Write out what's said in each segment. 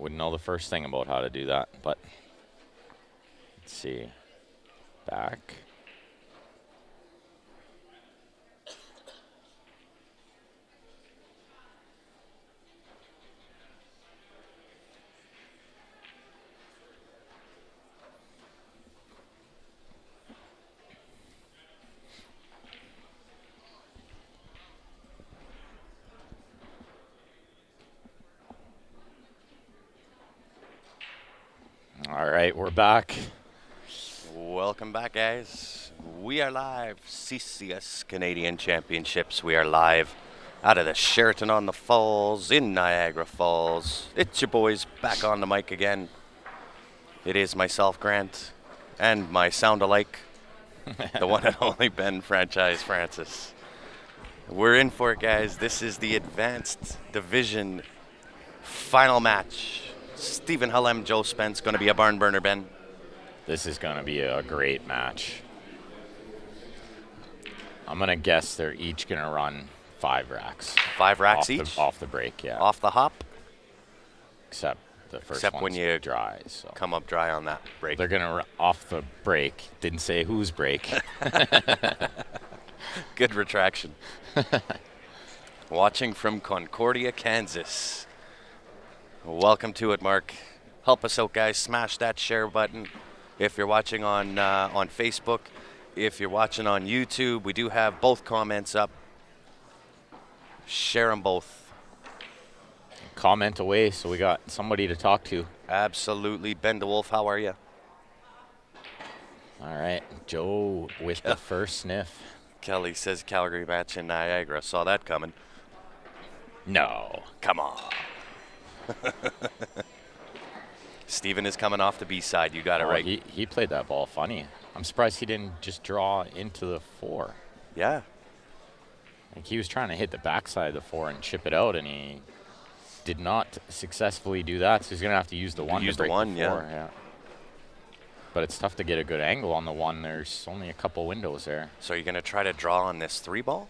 wouldn't know the first thing about how to do that, but let's see. Back. All right, we're back. Welcome back, guys. We are live. CCS Canadian Championships. We are live out of the Sheraton-on-the-Falls in Niagara Falls. It's your boys back on the mic again. It is myself, Grant, and my sound-alike, the one and only Ben Franchise Francis. We're in for it, guys. This is the Advanced Division final match. Stephen Hullem, Joe Spence, going to be a barn burner, Ben. This is going to be a great match. I'm going to guess they're each going to run 5 racks. 5 racks each? Off the break, yeah. Off the hop? Except the first Except one's when you dry. So come up dry on that break. they're going to off the break. Didn't say whose break. Good retraction. Watching from Concordia, Kansas. Welcome to it, Mark. Help us out, guys. Smash that share button. If you're watching on Facebook, if you're watching on YouTube, we do have both comments up. Share them both. Comment away so we got somebody to talk to. Absolutely. Ben DeWolf, how are you? All right. Joe with the first sniff. Kelly says Calgary match in Niagara. Saw that coming. No. Come on. Steven is coming off the B side. You got it right. He played that ball funny. I'm surprised he didn't just draw into the 4. Yeah. Like he was trying to hit the backside of the 4 and chip it out, and he did not successfully do that. So he's going to have to use the 1 Use to break the 1, the 4. Yeah. But it's tough to get a good angle on the 1. There's only a couple windows there. So you're going to try to draw on this 3 ball?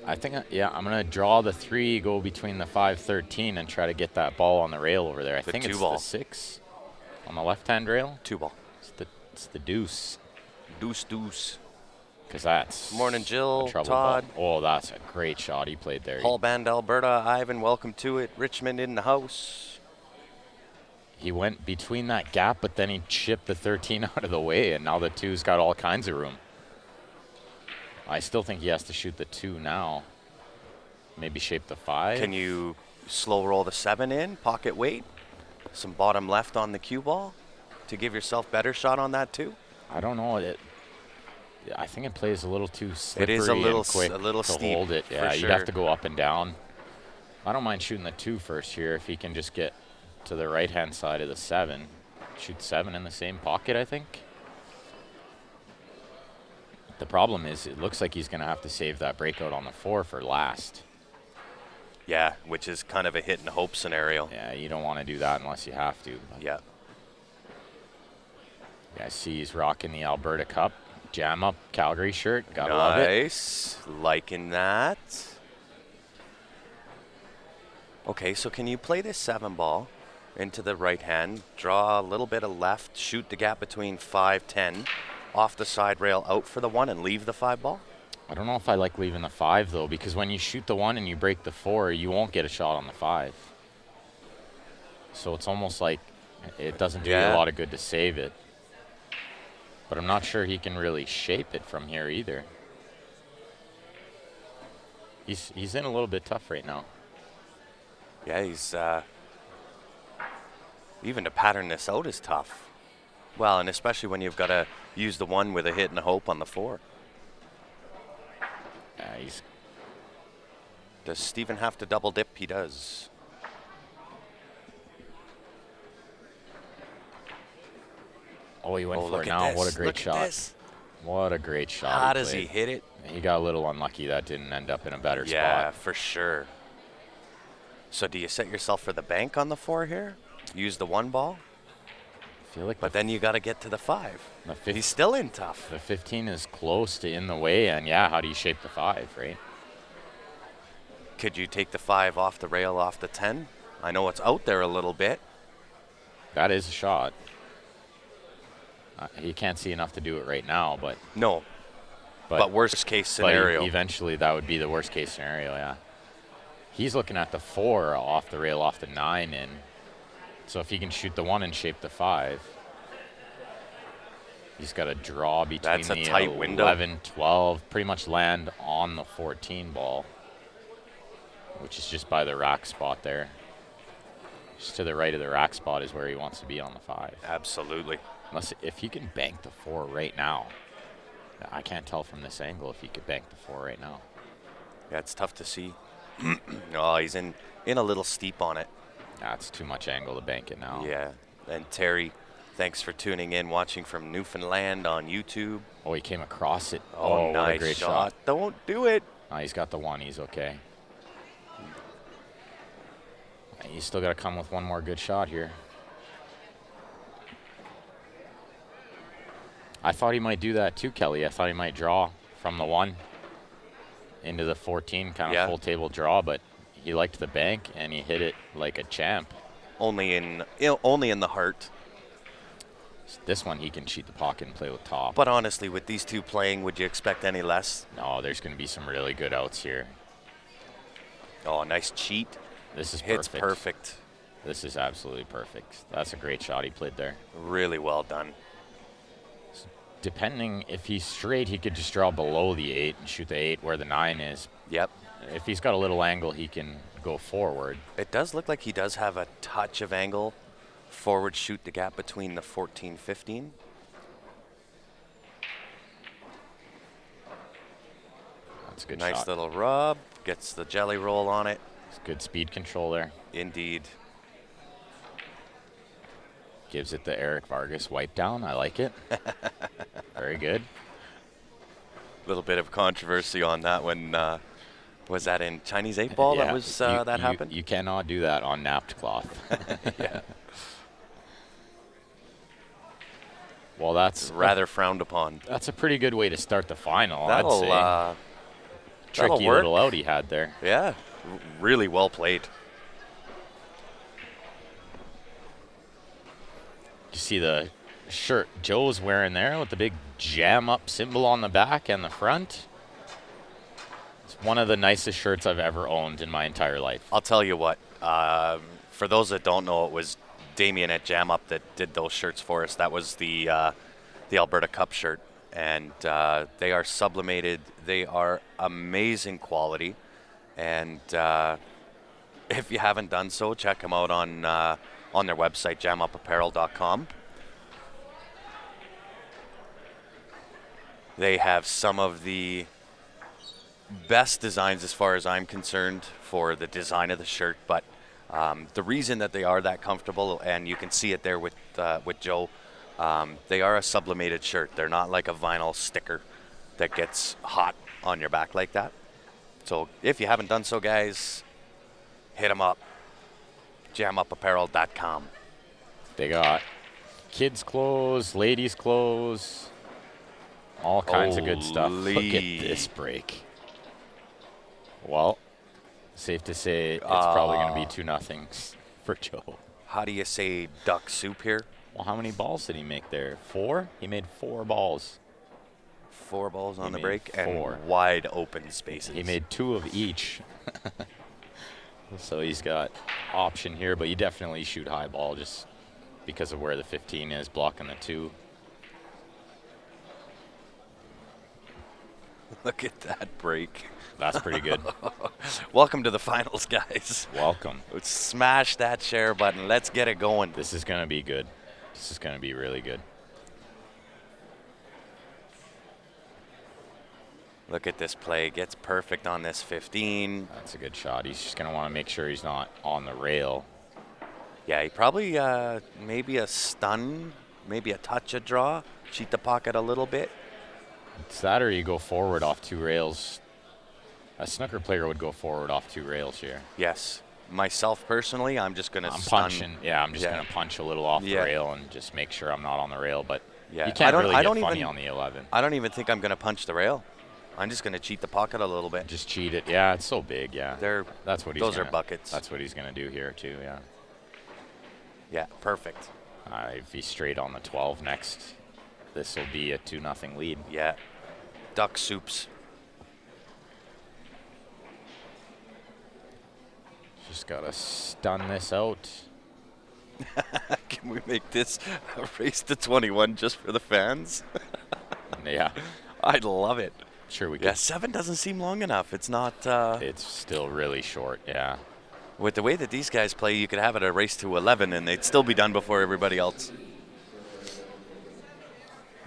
I think, I'm going to draw the 3, go between the 5-13, and try to get that ball on the rail over there. I think it's the 6 on the left-hand rail. 2 ball. It's the deuce. Deuce. Because that's Morning, Jill, Todd. ball. Oh, that's a great shot he played there. Paul Band, Alberta. Ivan, welcome to it. Richmond in the house. He went between that gap, but then he chipped the 13 out of the way, and now the 2's got all kinds of room. I still think he has to shoot the 2 now. Maybe shape the 5. Can you slow roll the 7 in, pocket weight, some bottom left on the cue ball to give yourself better shot on that 2? I don't know. I think it plays a little too slippery. It is a little and quick a little to steep. hold it. Yeah, you'd sure. have to go up and down. I don't mind shooting the 2 first here if he can just get to the right-hand side of the 7. Shoot 7 in the same pocket, I think. The problem is it looks like he's going to have to save that breakout on the 4 for last. Yeah, which is kind of a hit and hope scenario. Yeah, you don't want to do that unless you have to. Yeah. Yeah, I see he's rocking the Alberta Cup Jam Up Calgary shirt. Gotta love it. Nice. Liking that. Okay, so can you play this 7 ball into the right hand, draw a little bit of left, shoot the gap between 5-10, off the side rail out for the 1 and leave the 5 ball? I don't know if I like leaving the 5 though, because when you shoot the 1 and you break the 4, you won't get a shot on the 5. So it's almost like it doesn't do you a lot of good to save it. But I'm not sure he can really shape it from here either. He's in a little bit tough right now. Yeah, he's even to pattern this out is tough. Well, and especially when you've got to use the 1 with a hit and a hope on the 4. Does Steven have to double dip? He does. Oh, he went for it now. What a great shot. What a great shot. How does he hit it? He got a little unlucky. That didn't end up in a better spot. Yeah, for sure. So do you set yourself for the bank on the 4 here? Use the 1 ball? I feel like but then you got to get to the 5. The He's still in tough. The 15 is close to in the way, and yeah, how do you shape the 5, right? Could you take the 5 off the rail off the 10? I know it's out there a little bit. That is a shot. He can't see enough to do it right now, but No, but worst case scenario. Eventually, that would be the worst case scenario. Yeah. He's looking at the 4 off the rail, off the 9 in. So if he can shoot the 1 and shape the 5, he's got a draw between That's a the tight window. 11, 12, pretty much land on the 14 ball, which is just by the rack spot there. Just to the right of the rack spot is where he wants to be on the 5. Absolutely. Unless if he can bank the 4 right now. I can't tell from this angle if he could bank the 4 right now. Yeah, it's tough to see. Oh, he's in a little steep on it. That's too much angle to bank it now. Yeah. And Terry, thanks for tuning in, watching from Newfoundland on YouTube. Oh, he came across it. Oh, nice what a great shot. Don't do it. He's got the 1. He's okay. He's still got to come with one more good shot here. I thought he might do that too, Kelly. I thought he might draw from the 1 into the 14, kind of full table draw, but he liked the bank and he hit it like a champ. Only in the heart. This one he can cheat the pocket and play with top. But honestly, with these two playing, would you expect any less? No, there's going to be some really good outs here. Oh, nice cheat. This is Hits perfect. perfect. This is absolutely perfect. That's a great shot he played there. Really well done. Depending, if he's straight, he could just draw below the 8 and shoot the 8 where the 9 is. Yep. If he's got a little angle, he can go forward. It does look like he does have a touch of angle. Forward shoot the gap between the 14-15. That's a good nice shot. little rub. Gets the jelly roll on it. It's good speed control there. Indeed. Gives it the Eric Vargas wipe down. I like it. Very good. A little bit of controversy on that one. Was that in Chinese 8-ball Yeah, that was that happened? You cannot do that on napped cloth. Yeah. Well, that's rather frowned upon. That's a pretty good way to start the final, I'd say. That'll Tricky work. little out he had there. Yeah, really well played. You see the shirt Joe's wearing there with the big jam up symbol on the back and the front. It's one of the nicest shirts I've ever owned in my entire life. I'll tell you what, for those that don't know, it was Damien at Jam Up that did those shirts for us. That was the Alberta Cup shirt, and they are sublimated. They are amazing quality, and if you haven't done so, check them out on their website, jamupapparel.com. They have some of the best designs as far as I'm concerned for the design of the shirt, but the reason that they are that comfortable, and you can see it there with Joe, they are a sublimated shirt. They're not like a vinyl sticker that gets hot on your back like that. So if you haven't done so, guys, hit them up. jamupapparel.com. They got kids' clothes, ladies' clothes, all kinds of good stuff. Look at this break. Well, safe to say it's probably going to be 2-0 for Joe. How do you say duck soup here? Well, how many balls did he make there? 4? He made 4 balls. 4 balls on the made break 4. and wide open spaces. He made 2 of each. So he's got option here, but you definitely shoot high ball just because of where the 15 is, blocking the 2. Look at that break. That's pretty good. Welcome to the finals, guys. Welcome. Let's smash that share button. Let's get it going. This is going to be good. This is going to be really good. Look at this play. Gets perfect on this 15. That's a good shot. He's just going to want to make sure he's not on the rail. Yeah, he probably maybe a stun, maybe a touch of draw, cheat the pocket a little bit. It's that, or you go forward off 2 rails. A snooker player would go forward off 2 rails here. Yes. Myself personally, I'm just going to stun. Punching. Yeah, I'm just going to punch a little off the rail and just make sure I'm not on the rail. But you can't really get funny on the 11. I don't even think I'm going to punch the rail. I'm just going to cheat the pocket a little bit. Just cheat it. Yeah, it's so big. Yeah, that's what those are buckets. That's what he's gonna do here too. Yeah. Yeah, perfect. If he's straight on the 12 next, this will be a 2-0 lead. Yeah, duck soups. Just gotta stun this out. Can we make this a race to 21 just for the fans? Yeah. I'd love it. Sure we can. Yeah, 7 doesn't seem long enough. It's not. It's still really short. Yeah. With the way that these guys play, you could have it a race to 11 and they'd still be done before everybody else.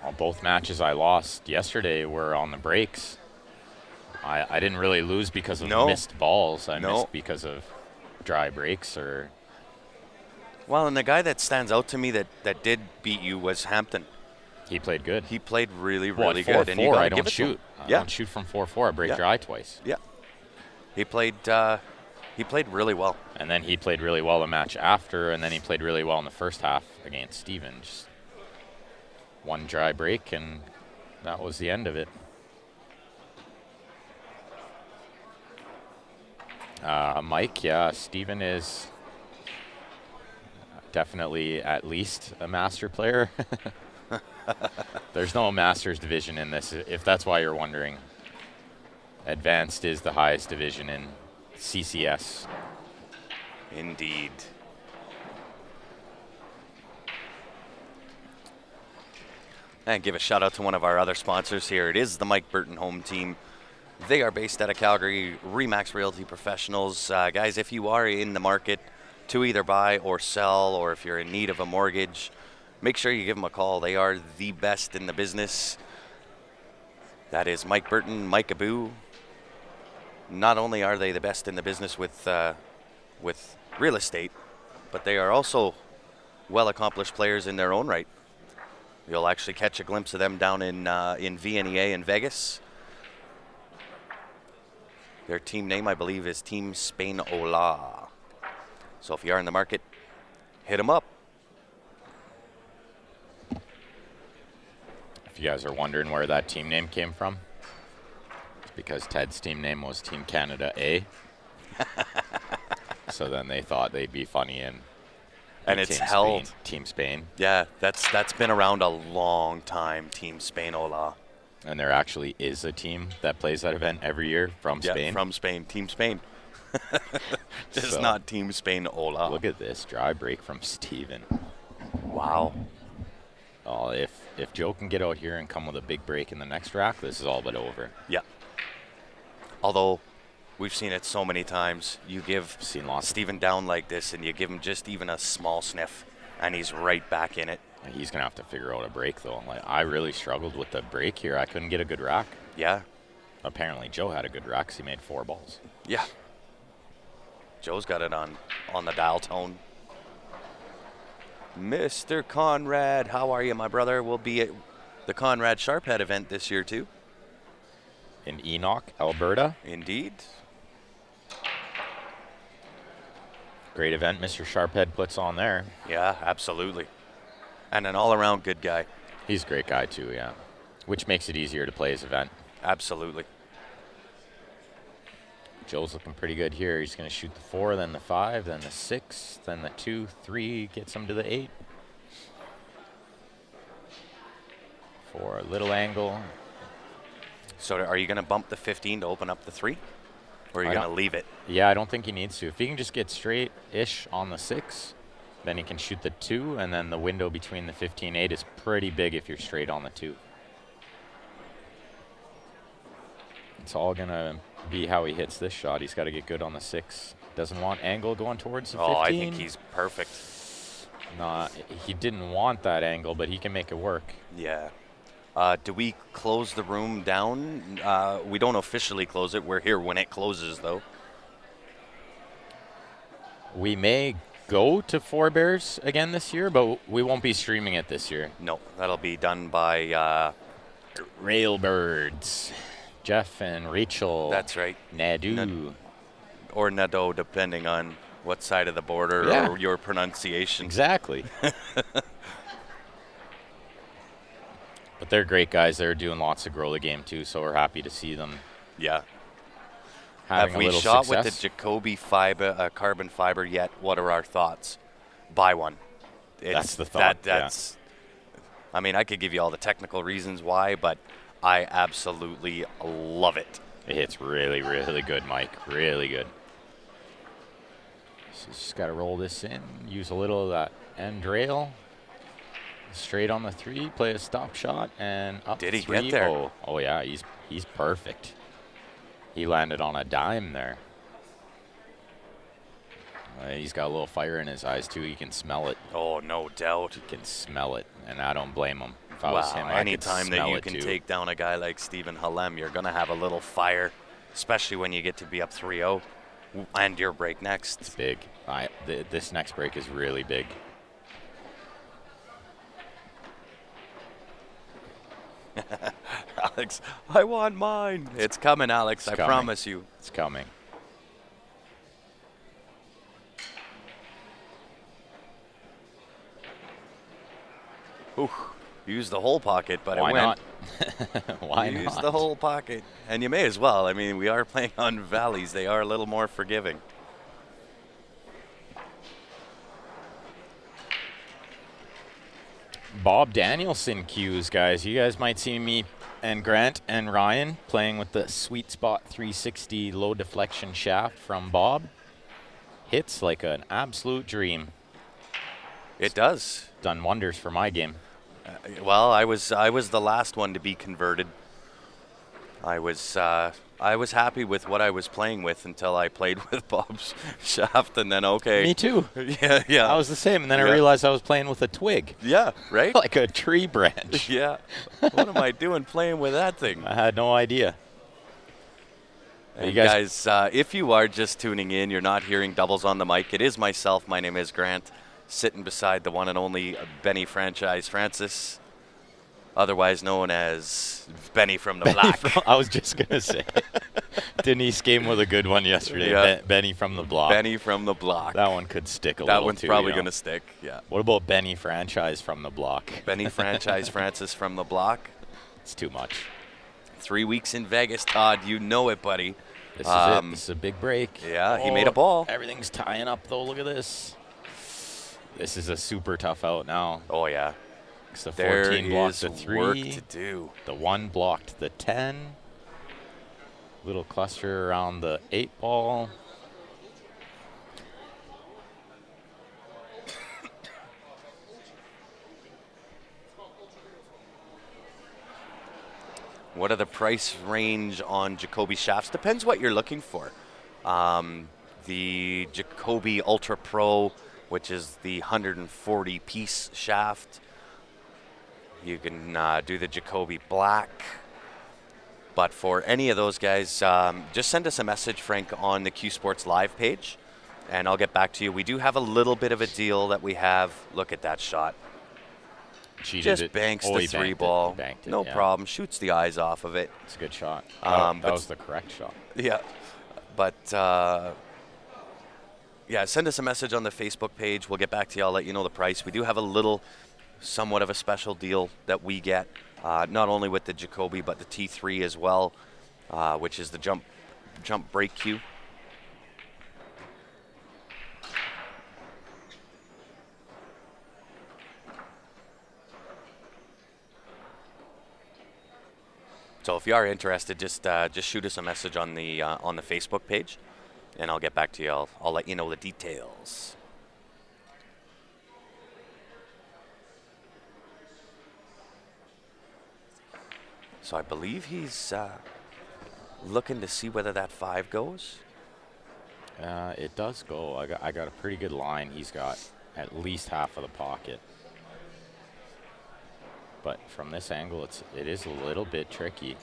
Well, both matches I lost yesterday were on the breaks. I didn't really lose because of missed balls. I missed because of dry breaks or. Well, and the guy that stands out to me that did beat you was Hampton. He played good. He played really, really good. And I don't shoot. I don't shoot from 4-4. I break dry twice. Yeah. He played really well. And then he played really well the match after, and then he played really well in the first half against Steven. Just one dry break, and that was the end of it. Mike, yeah, Steven is definitely at least a master player. There's no Masters division in this, if that's why you're wondering. Advanced is the highest division in CCS. Indeed. And give a shout out to one of our other sponsors here. It is the Mike Burton Home Team. They are based out of Calgary, Remax Realty Professionals. Guys, if you are in the market to either buy or sell, or if you're in need of a mortgage, make sure you give them a call. They are the best in the business. That is Mike Burton, Mike Abu. Not only are they the best in the business with real estate, but they are also well-accomplished players in their own right. You'll actually catch a glimpse of them down in VNEA in Vegas. Their team name, I believe, is Team Spain Ola. So if you are in the market, hit them up. If you guys are wondering where that team name came from, it's because Ted's team name was Team Canada A. So then they thought they'd be funny and it's held. Team Spain. Yeah, that's been around a long time, Team Spain Ola. And there actually is a team that plays that event every year from Spain. Yeah, from Spain, Team Spain. Just not Team Spain Ola. Look at this dry break from Steven. Wow. Oh, if Joe can get out here and come with a big break in the next rack, this is all but over. Yeah. Although we've seen it so many times. You give Steven down like this and you give him just even a small sniff and he's right back in it. He's going to have to figure out a break, though. Like, I really struggled with the break here. I couldn't get a good rack. Yeah. Apparently, Joe had a good rack because he made 4 balls. Yeah. Joe's got it on the dial tone. Mr. Conrad, how are you, my brother? We'll be at the Conrad Sharphead event this year, too. In Enoch, Alberta. Indeed. Great event Mr. Sharphead puts on there. Yeah, absolutely. And an all-around good guy. He's a great guy, too, yeah. Which makes it easier to play his event. Absolutely. Joe's looking pretty good here. He's going to shoot the 4, then the 5, then the 6, then the 2, 3, gets him to the 8. For a little angle. So are you going to bump the 15 to open up the 3? Or are you going to leave it? Yeah, I don't think he needs to. If he can just get straight-ish on the 6, then he can shoot the 2, and then the window between the 15-8 is pretty big if you're straight on the 2. It's all going to be how he hits this shot. He's got to get good on the 6. Doesn't want angle going towards the 15. Oh, I think he's perfect. He didn't want that angle, but he can make it work. Yeah. Do we close the room down? We don't officially close it. We're here when it closes, though. We may go to Four Bears again this year, but we won't be streaming it this year. No, that'll be done by Railbirds. Jeff and Rachel. That's right. Nadu. Or Nado, depending on what side of the border or your pronunciation. Exactly. But they're great guys. They're doing lots to grow the game too, so we're happy to see them Yeah. having Have a we little shot success. with the Jacoby fiber, carbon fiber yet? What are our thoughts? Buy one. That's the thought, That's. I mean, I could give you all the technical reasons why, but I absolutely love it. It hits really, really good, Mike. Really good. So just got to roll this in. Use a little of that end rail. Straight on the 3. Play a stop shot and up. Did he 3. get there? Oh yeah. He's perfect. He landed on a dime there. He's got a little fire in his eyes too. You can smell it. Oh, no doubt. You can smell it, and I don't blame him. If I was him, I could anytime that smell you it can too. take down a guy like Stephen Halem, you're going to have a little fire, especially when you get to be up 3-0 and your break next. It's big. This next break is really big. Alex, I want mine. It's coming, Alex. I promise you. It's coming. Ooh, use the whole pocket, but Why it went. not? Why Use not? the whole pocket. And you may as well. I mean, we are playing on valleys. They are a little more forgiving. Bob Danielson cues, guys. You guys might see me and Grant and Ryan playing with the Sweet Spot 360 low deflection shaft from Bob. Hits like an absolute dream. It does. Done wonders for my game. Well, I was the last one to be converted. I was happy with what I was playing with until I played with Bob's shaft, and then okay. Me too. Yeah. I was the same, and then I Yeah. realized I was playing with a twig, Yeah, right? like a tree branch. Yeah. What am I doing playing with that thing? I had no idea. And You guys- guys, if you are just tuning in, you're not hearing doubles on the mic. It is myself. My name is Grant, sitting beside the one and only Benny Franchise Francis, otherwise known as Benny from the Block. I was just gonna say, Denise came with a good one yesterday. Yeah. Benny from the block. Benny from the Block. That one could stick a That little one's too, probably you know. going to stick, yeah. What about Benny Franchise from the block? Benny Franchise Francis from the Block. It's too much. 3 weeks in Vegas, Todd. You know it, buddy. This is it. This is a big break. Yeah, he made a ball. Everything's tying up though. Look at this. This is a super tough out now. Oh, yeah. 'Cause the There 14 blocked is the work 3. to do. The 1 blocked the 10. Little cluster around the 8 ball. What are the price range on Jacoby shafts? Depends what you're looking for. The Jacoby Ultra Pro, which is the 140-piece shaft. You can do the Jacoby Black. But for any of those guys, just send us a message, Frank, on the Q Sports Live page, and I'll get back to you. We do have a little bit of a deal that we have. Look at that shot. Cheated Just it. banks Oh, the he 3 banked it. ball. He banked it, No yeah. problem. Shoots the eyes off of it. It's a good shot. But That was the correct shot. Yeah, but yeah, send us a message on the Facebook page. We'll get back to you. I'll let you know the price. We do have a little, somewhat of a special deal that we get, not only with the Jacoby but the T3 as well, which is the jump break cue. So if you are interested, just shoot us a message on the Facebook page, and I'll get back to you. I'll let you know the details. So I believe he's looking to see whether that 5 goes. It does go. I got a pretty good line. He's got at least half of the pocket. But from this angle, it is a little bit tricky.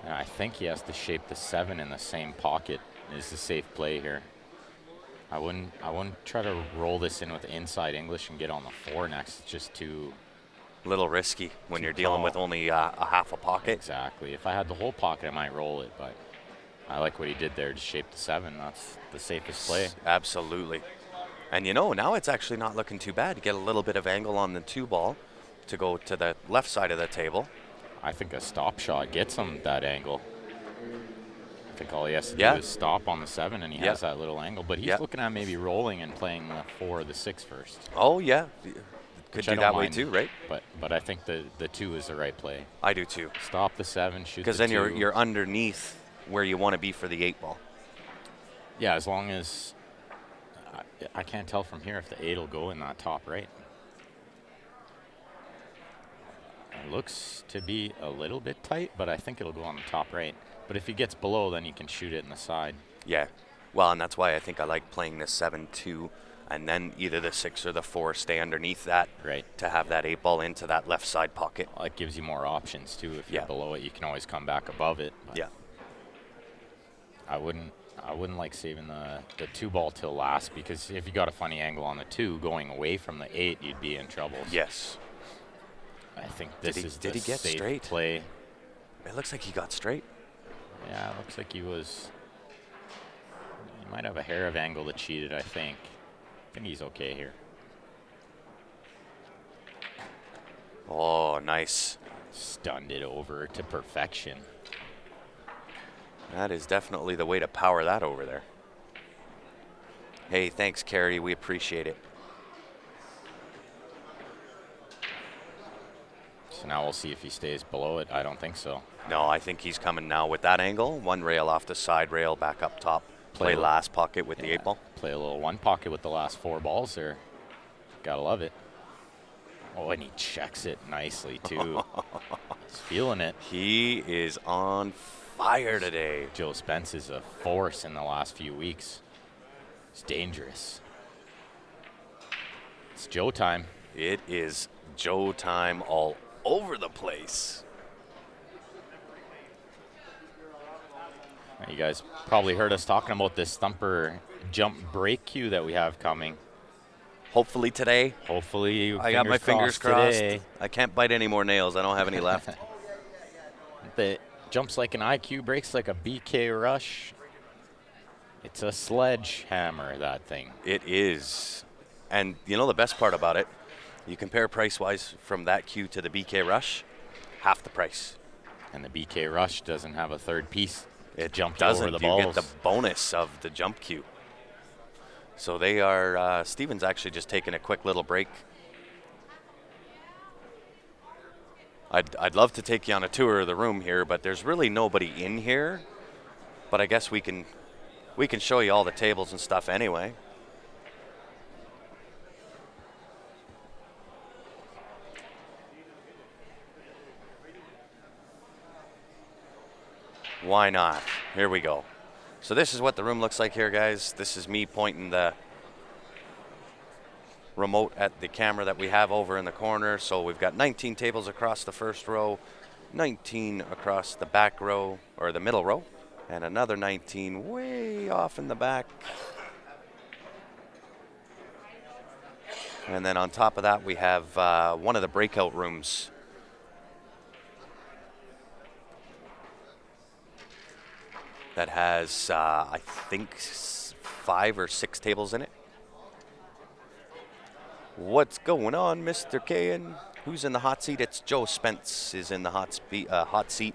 And I think he has to shape the 7 in the same pocket. Is the safe play here. I wouldn't try to roll this in with inside English and get on the 4 next. It's just too Little risky when Too you're dealing tall. with only a half a pocket. exactly. If I had the whole pocket, I might roll it. But I like what he did there to shape the 7. That's the safest play. Absolutely. And you know, now it's actually not looking too bad. You get a little bit of angle on the 2 ball. to go to the left side of the table. I think a stop shot gets him that angle. I think all he has to do Yeah. is stop on the 7, and he Yeah. has that little angle. But he's Yeah. looking at maybe rolling and playing the 4 or the 6 first. Oh, yeah. Could which do I don't that way mind, too, right? But I think the 2 is the right play. I do too. Stop the 7, shoot the 2. Because then you're underneath where you want to be for the 8 ball. Yeah, as long as I can't tell from here if the 8 will go in that top right. It looks to be a little bit tight, but I think it'll go on the top right. But if he gets below, then you can shoot it in the side. Yeah. Well, and that's why I think I like playing the 7-2, and then either the 6 or the 4 stay underneath that. Right. To have that 8 ball into that left side pocket. Well, it gives you more options too. If you're Yeah. below it, you can always come back above it. But Yeah. I wouldn't like saving the 2 ball till last, because if you got a funny angle on the 2 going away from the 8, you'd be in trouble. Yes. I think this is did the he get safe straight? play. It looks like he got straight. Yeah, it looks like he might have a hair of angle that cheated, I think. I think he's okay here. Oh, nice. Stunned it over to perfection. That is definitely the way to power that over there. Hey, thanks, Carrie. We appreciate it. So now we'll see if he stays below it. I don't think so. No, I think he's coming now with that angle. 1 rail off the side rail, back up top. Play Play last pocket with the 8 ball. Play a little 1 pocket with the last 4 balls there. Gotta love it. Oh, and he checks it nicely too. He's feeling it. He is on fire today. Joe Spence is a force in the last few weeks. It's dangerous. It's Joe time. It is Joe time all over the place. You guys probably heard us talking about this thumper jump break cue that we have coming. Hopefully today. Hopefully, I got my fingers crossed. today. I can't bite any more nails. I don't have any left. The jumps like an IQ, breaks like a BK rush. It's a sledgehammer, that thing. It is. And you know the best part about it? You compare price-wise from that cue to the BK Rush, half the price. And the BK rush doesn't have a third piece. It Jumped doesn't. over the You balls. get the bonus of the jump cue. So they are, Steven's actually just taking a quick little break. I'd love to take you on a tour of the room here, but there's really nobody in here. But I guess we can show you all the tables and stuff anyway. Why not? Here we go. So this is what the room looks like here, guys. This is me pointing the remote at the camera that we have over in the corner. So we've got 19 tables across the first row, 19 across the back row, or the middle row, and another 19 way off in the back. And then on top of that, we have one of the breakout rooms. That has, I think, 5 or 6 tables in it. What's going on, Mr. Kayan? Who's in the hot seat? It's Joe Spence is in the hot seat,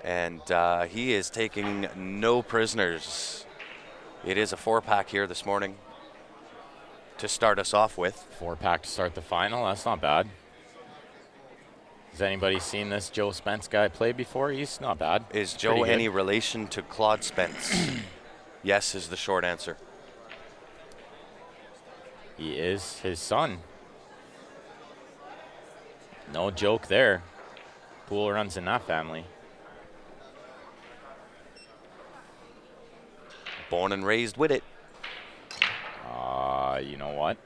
and he is taking no prisoners. It is a 4-pack here this morning to start us off with. 4-pack to start the final. That's not bad. Has anybody seen this Joe Spence guy play before? He's not bad. Is He's Joe pretty good. any relation to Claude Spence? Yes is the short answer. He is his son. No joke there. Pool runs in that family. Born and raised with it. You know what?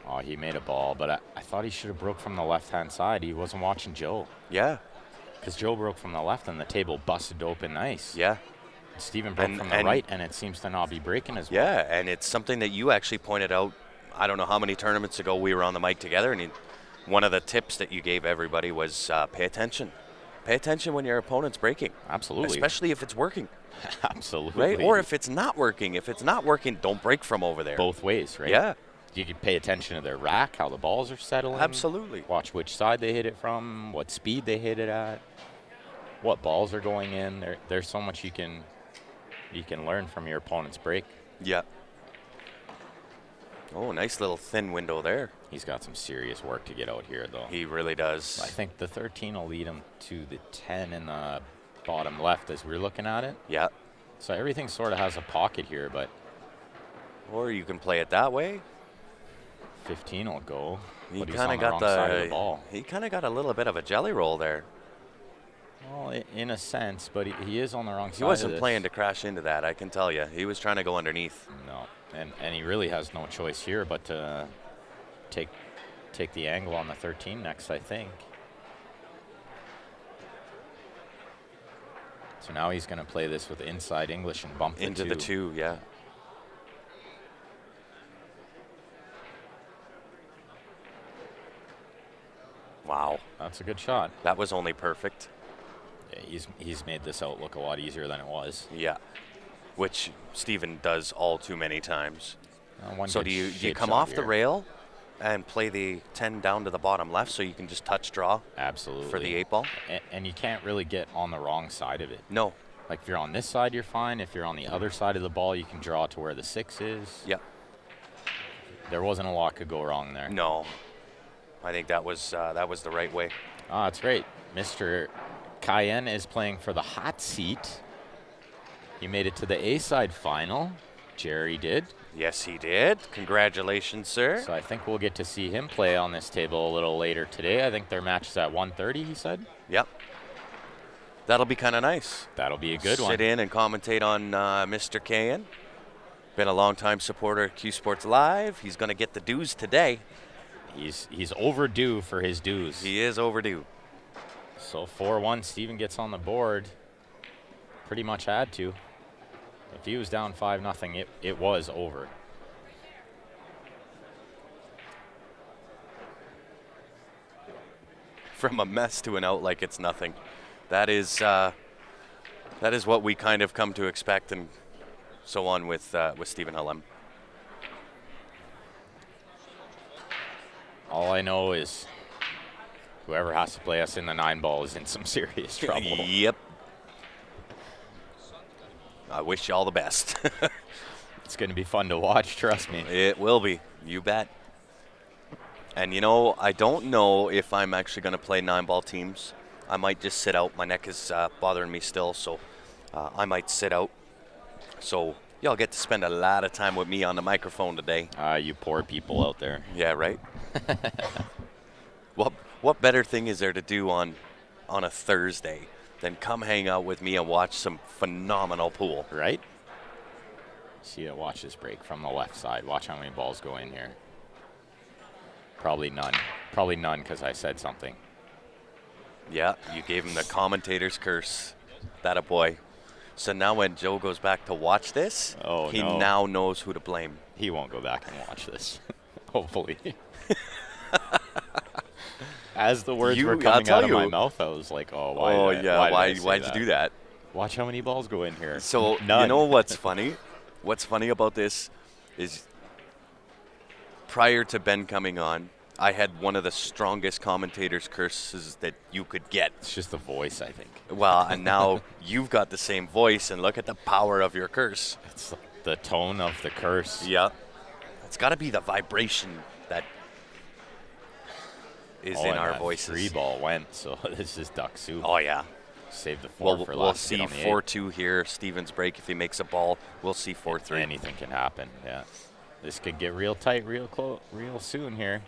Oh, he made a ball, but I thought he should have broke from the left-hand side. He wasn't watching Joe. Yeah. Because Joe broke from the left and the table busted open nice. Yeah. Steven broke from the right, and it seems to not be breaking as well. Yeah, and it's something that you actually pointed out. I don't know how many tournaments ago we were on the mic together, and one of the tips that you gave everybody was pay attention. Pay attention when your opponent's breaking. Absolutely. Especially if it's working. Absolutely. Right? Or if it's not working. If it's not working, don't break from over there. Both ways, right? Yeah. you could pay attention to their rack, how the balls are settling. Absolutely. Watch which side they hit it from, what speed they hit it at, what balls are going in. There's so much you can learn from your opponent's break. Yeah. Oh, nice little thin window there. He's got some serious work to get out here, though. He really does. I think the 13 will lead him to the 10 in the bottom left as we're looking at it. Yeah. So everything sort of has a pocket here, but Or you can play it that way. 15 will go. He But he's kind on of the got wrong side of the the ball. he kind of got a little bit of a jelly roll there. Well, in a sense, but he is on the wrong side. He wasn't playing to crash into that, I can tell you. He was trying to go underneath. No, and he really has no choice here but to take the angle on the 13 next, I think. So now he's going to play this with inside English and bump Into the 2, yeah. Wow. That's a good shot. That was only perfect. Yeah, he's made this out look a lot easier than it was. Yeah. Which Steven does all too many times. One So good do you shape come shot off the here. rail and play the 10 down to the bottom left so you can just touch draw Absolutely. for the 8 ball? And you can't really get on the wrong side of it. No. Like if you're on this side, you're fine. If you're on the other side of the ball, you can draw to where the 6 is. Yep. There wasn't a lot could go wrong there. No. I think that was the right way. Oh, that's great. Mr. Cayenne is playing for the hot seat. He made it to the A-side final. Jerry did. Yes, he did. Congratulations, sir. So I think we'll get to see him play on this table a little later today. I think their match is at 1:30, he said. Yep. That'll be kind of nice. That'll be a good one. Sit in and commentate on Mr. Cayen. Been a long-time supporter of Q Sports Live. He's going to get the dues today. He's overdue for his dues. He is overdue. So 4-1, Steven gets on the board. Pretty much had to. If he was down 5-0, it was over. From a mess to an out like it's nothing. That is what we kind of come to expect, and so on with Stephen Hallam. All I know is whoever has to play us in the 9 ball is in some serious trouble. Yep. I wish you all the best. It's going to be fun to watch, trust me. It will be. You bet. And, you know, I don't know if I'm actually going to play 9-ball teams. I might just sit out. My neck is bothering me still, so I might sit out. So y'all get to spend a lot of time with me on the microphone today. You poor people out there. Yeah, right? What better thing is there to do on a Thursday than come hang out with me and watch some phenomenal pool? Right? See, watch this break from the left side. Watch how many balls go in here. Probably none. Probably none because I said something. Yeah, you gave him the commentator's curse. That a boy. So now when Joe goes back to watch this, he now knows who to blame. He won't go back and watch this, hopefully. As the words were coming out of my mouth, I was like, oh, why'd you do that? Watch how many balls go in here. So None. You know what's funny? What's funny about this is prior to Ben coming on, I had one of the strongest commentator's curses that you could get. It's just the voice, I think. Well, and now you've got the same voice, and look at the power of your curse. It's the tone of the curse. Yeah. It's got to be the vibration that is in our voices. 3 ball went, so this is duck soup. Oh, yeah. Save the 4 for last. We'll see 4-2 here. Stevens break. If he makes a ball, we'll see 4-3. Anything can happen, yeah. This could get real tight real soon here.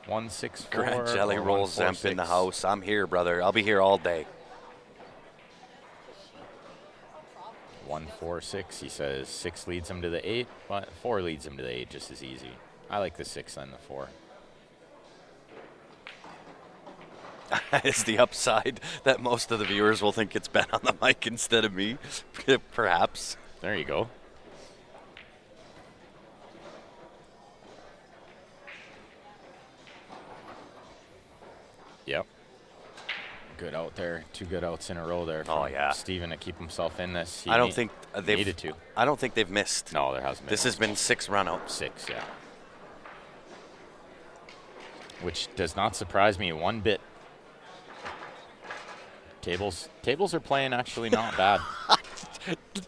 1-6-4. Grand Jelly Roll Zemp in the house. I'm here, brother. I'll be here all day. 1-4-6. He says 6 leads him to the 8, but 4 leads him to the 8 just as easy. I like the 6 than the 4. It's the upside that most of the viewers will think it's Ben on the mic instead of me, perhaps. There you go. Yep. Good out there. 2 good outs in a row there. Oh, yeah. Steven to keep himself in this. I don't think needed to. I don't think they've missed. No, there hasn't been. This has been 6 runouts. 6, yeah. which does not surprise me one bit. Tables are playing actually not bad.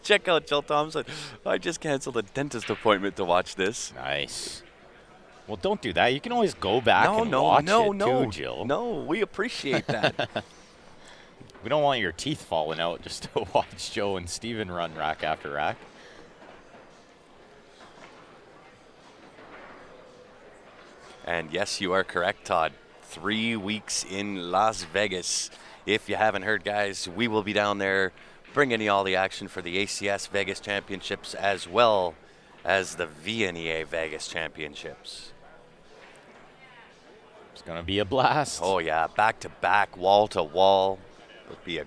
Check out Jill Thompson. I just canceled a dentist appointment to watch this. Nice. Well, don't do that. You can always go back No, and no, watch no, it no. too, Jill. No, we appreciate that. We don't want your teeth falling out just to watch Joe and Steven run rack after rack. And yes, you are correct, Todd. 3 weeks in Las Vegas. If you haven't heard, guys, we will be down there bringing you all the action for the ACS Vegas Championships as well as the VNEA Vegas Championships. It's going to be a blast. Oh, yeah, back-to-back, wall-to-wall. It'll be a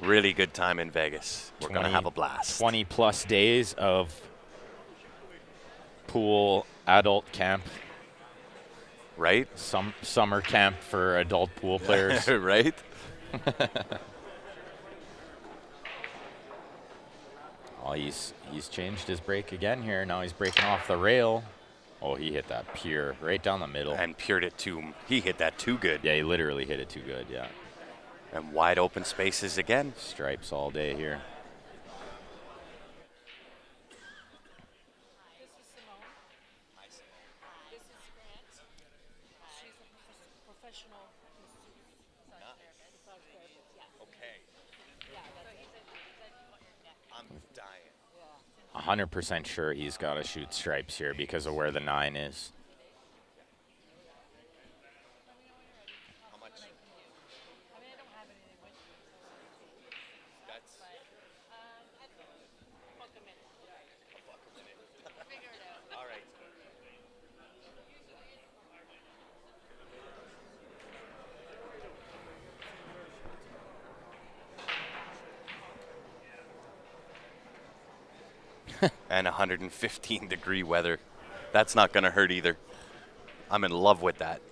really good time in Vegas. We're going to have a blast. 20-plus days of pool adult camp. Right? Some summer camp for adult pool players. Right? Oh, he's changed his break again here. Now he's breaking off the rail. Oh, he hit that pure right down the middle. And pured it too. He hit that too good. Yeah, he literally hit it too good, yeah. And wide open spaces again. Stripes all day here. Okay. I'm dying. 100% sure he's got to shoot stripes here because of where the 9 is. How much? That's all right. And 115-degree weather. That's not going to hurt either. I'm in love with that.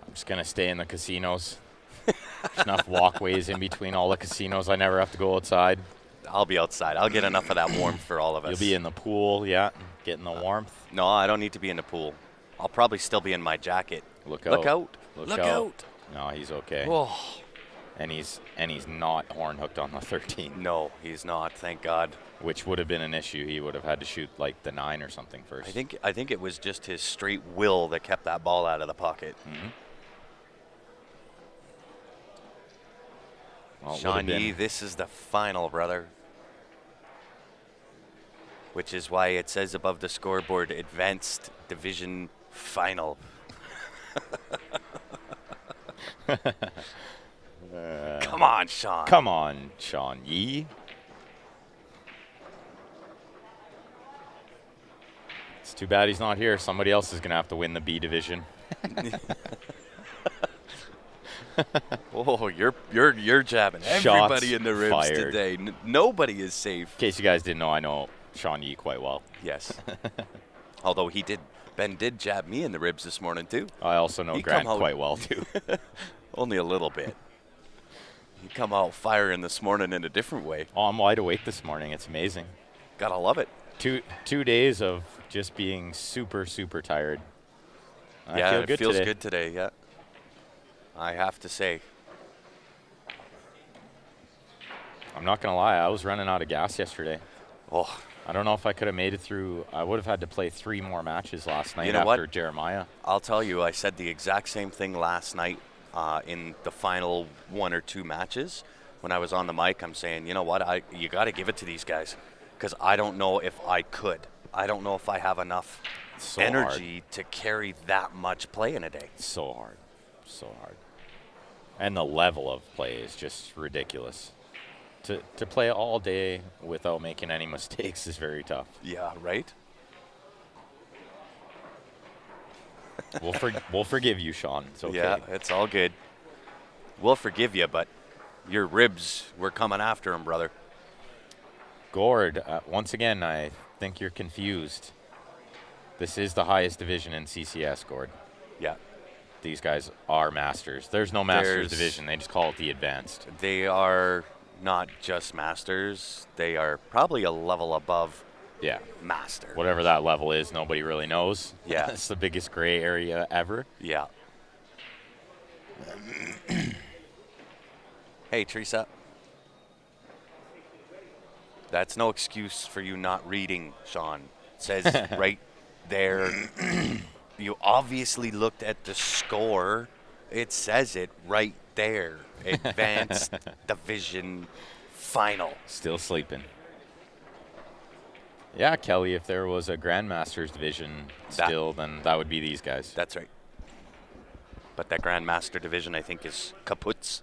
I'm just going to stay in the casinos. There's enough walkways in between all the casinos. I never have to go outside. I'll be outside. I'll get enough of that warmth for all of us. You'll be in the pool, yeah, getting the warmth. No, I don't need to be in the pool. I'll probably still be in my jacket. Look Look out. out. Look Look out. out. No, he's okay. Oh. And he's not horn hooked on the 13. No, he's not, thank God. Which would have been an issue. He would have had to shoot like the 9 or something first. I think it was just his straight will that kept that ball out of the pocket. Mm-hmm. Well, Shawnee, this is the final, brother. Which is why it says above the scoreboard, Advanced Division Final. Come on, Sean. Come on, Sean Yee. It's too bad he's not here. Somebody else is going to have to win the B division. Oh, you're jabbing everybody in the ribs fired. today. Nobody is safe. In case you guys didn't know, I know Sean Yee quite well. Yes. Although Ben did jab me in the ribs this morning too. I also know Grant quite well too. Only a little bit. He come out firing this morning in a different way. Oh, I'm wide awake this morning. It's amazing. Gotta love it. Two days of just being super, super tired. I feel good it feels today. good today, yeah. I have to say. I'm not going to lie. I was running out of gas yesterday. Oh, I don't know if I could have made it through. I would have had to play 3 more matches last night know after what? Jeremiah. I'll tell you, I said the exact same thing last night in the final 1 or 2 matches. When I was on the mic, I'm saying, you know what, you got to give it to these guys because I don't know if I could. I don't know if I have enough energy to carry that much play in a day. So hard. So hard. And the level of play is just ridiculous. To play all day without making any mistakes is very tough. Yeah, right? We'll forgive you, Sean. It's okay. Yeah, it's all good. We'll forgive you, but your ribs, we're coming after him, brother. Gord, once again, I think you're confused. This is the highest division in CCS, Gord. Yeah. These guys are masters. There's no masters division. They just call it the advanced. They are not just masters. They are probably a level above Yeah. Master. Whatever that level is, nobody really knows. Yeah. It's the biggest gray area ever. Yeah. Hey, Teresa. That's no excuse for you not reading, Sean. It says right there. You obviously looked at the score. It says it right there. Advanced Division Final. Still sleeping. Yeah, Kelly, if there was a Grandmasters division still, then that would be these guys. That's right. But that Grandmaster division, I think, is kaputs.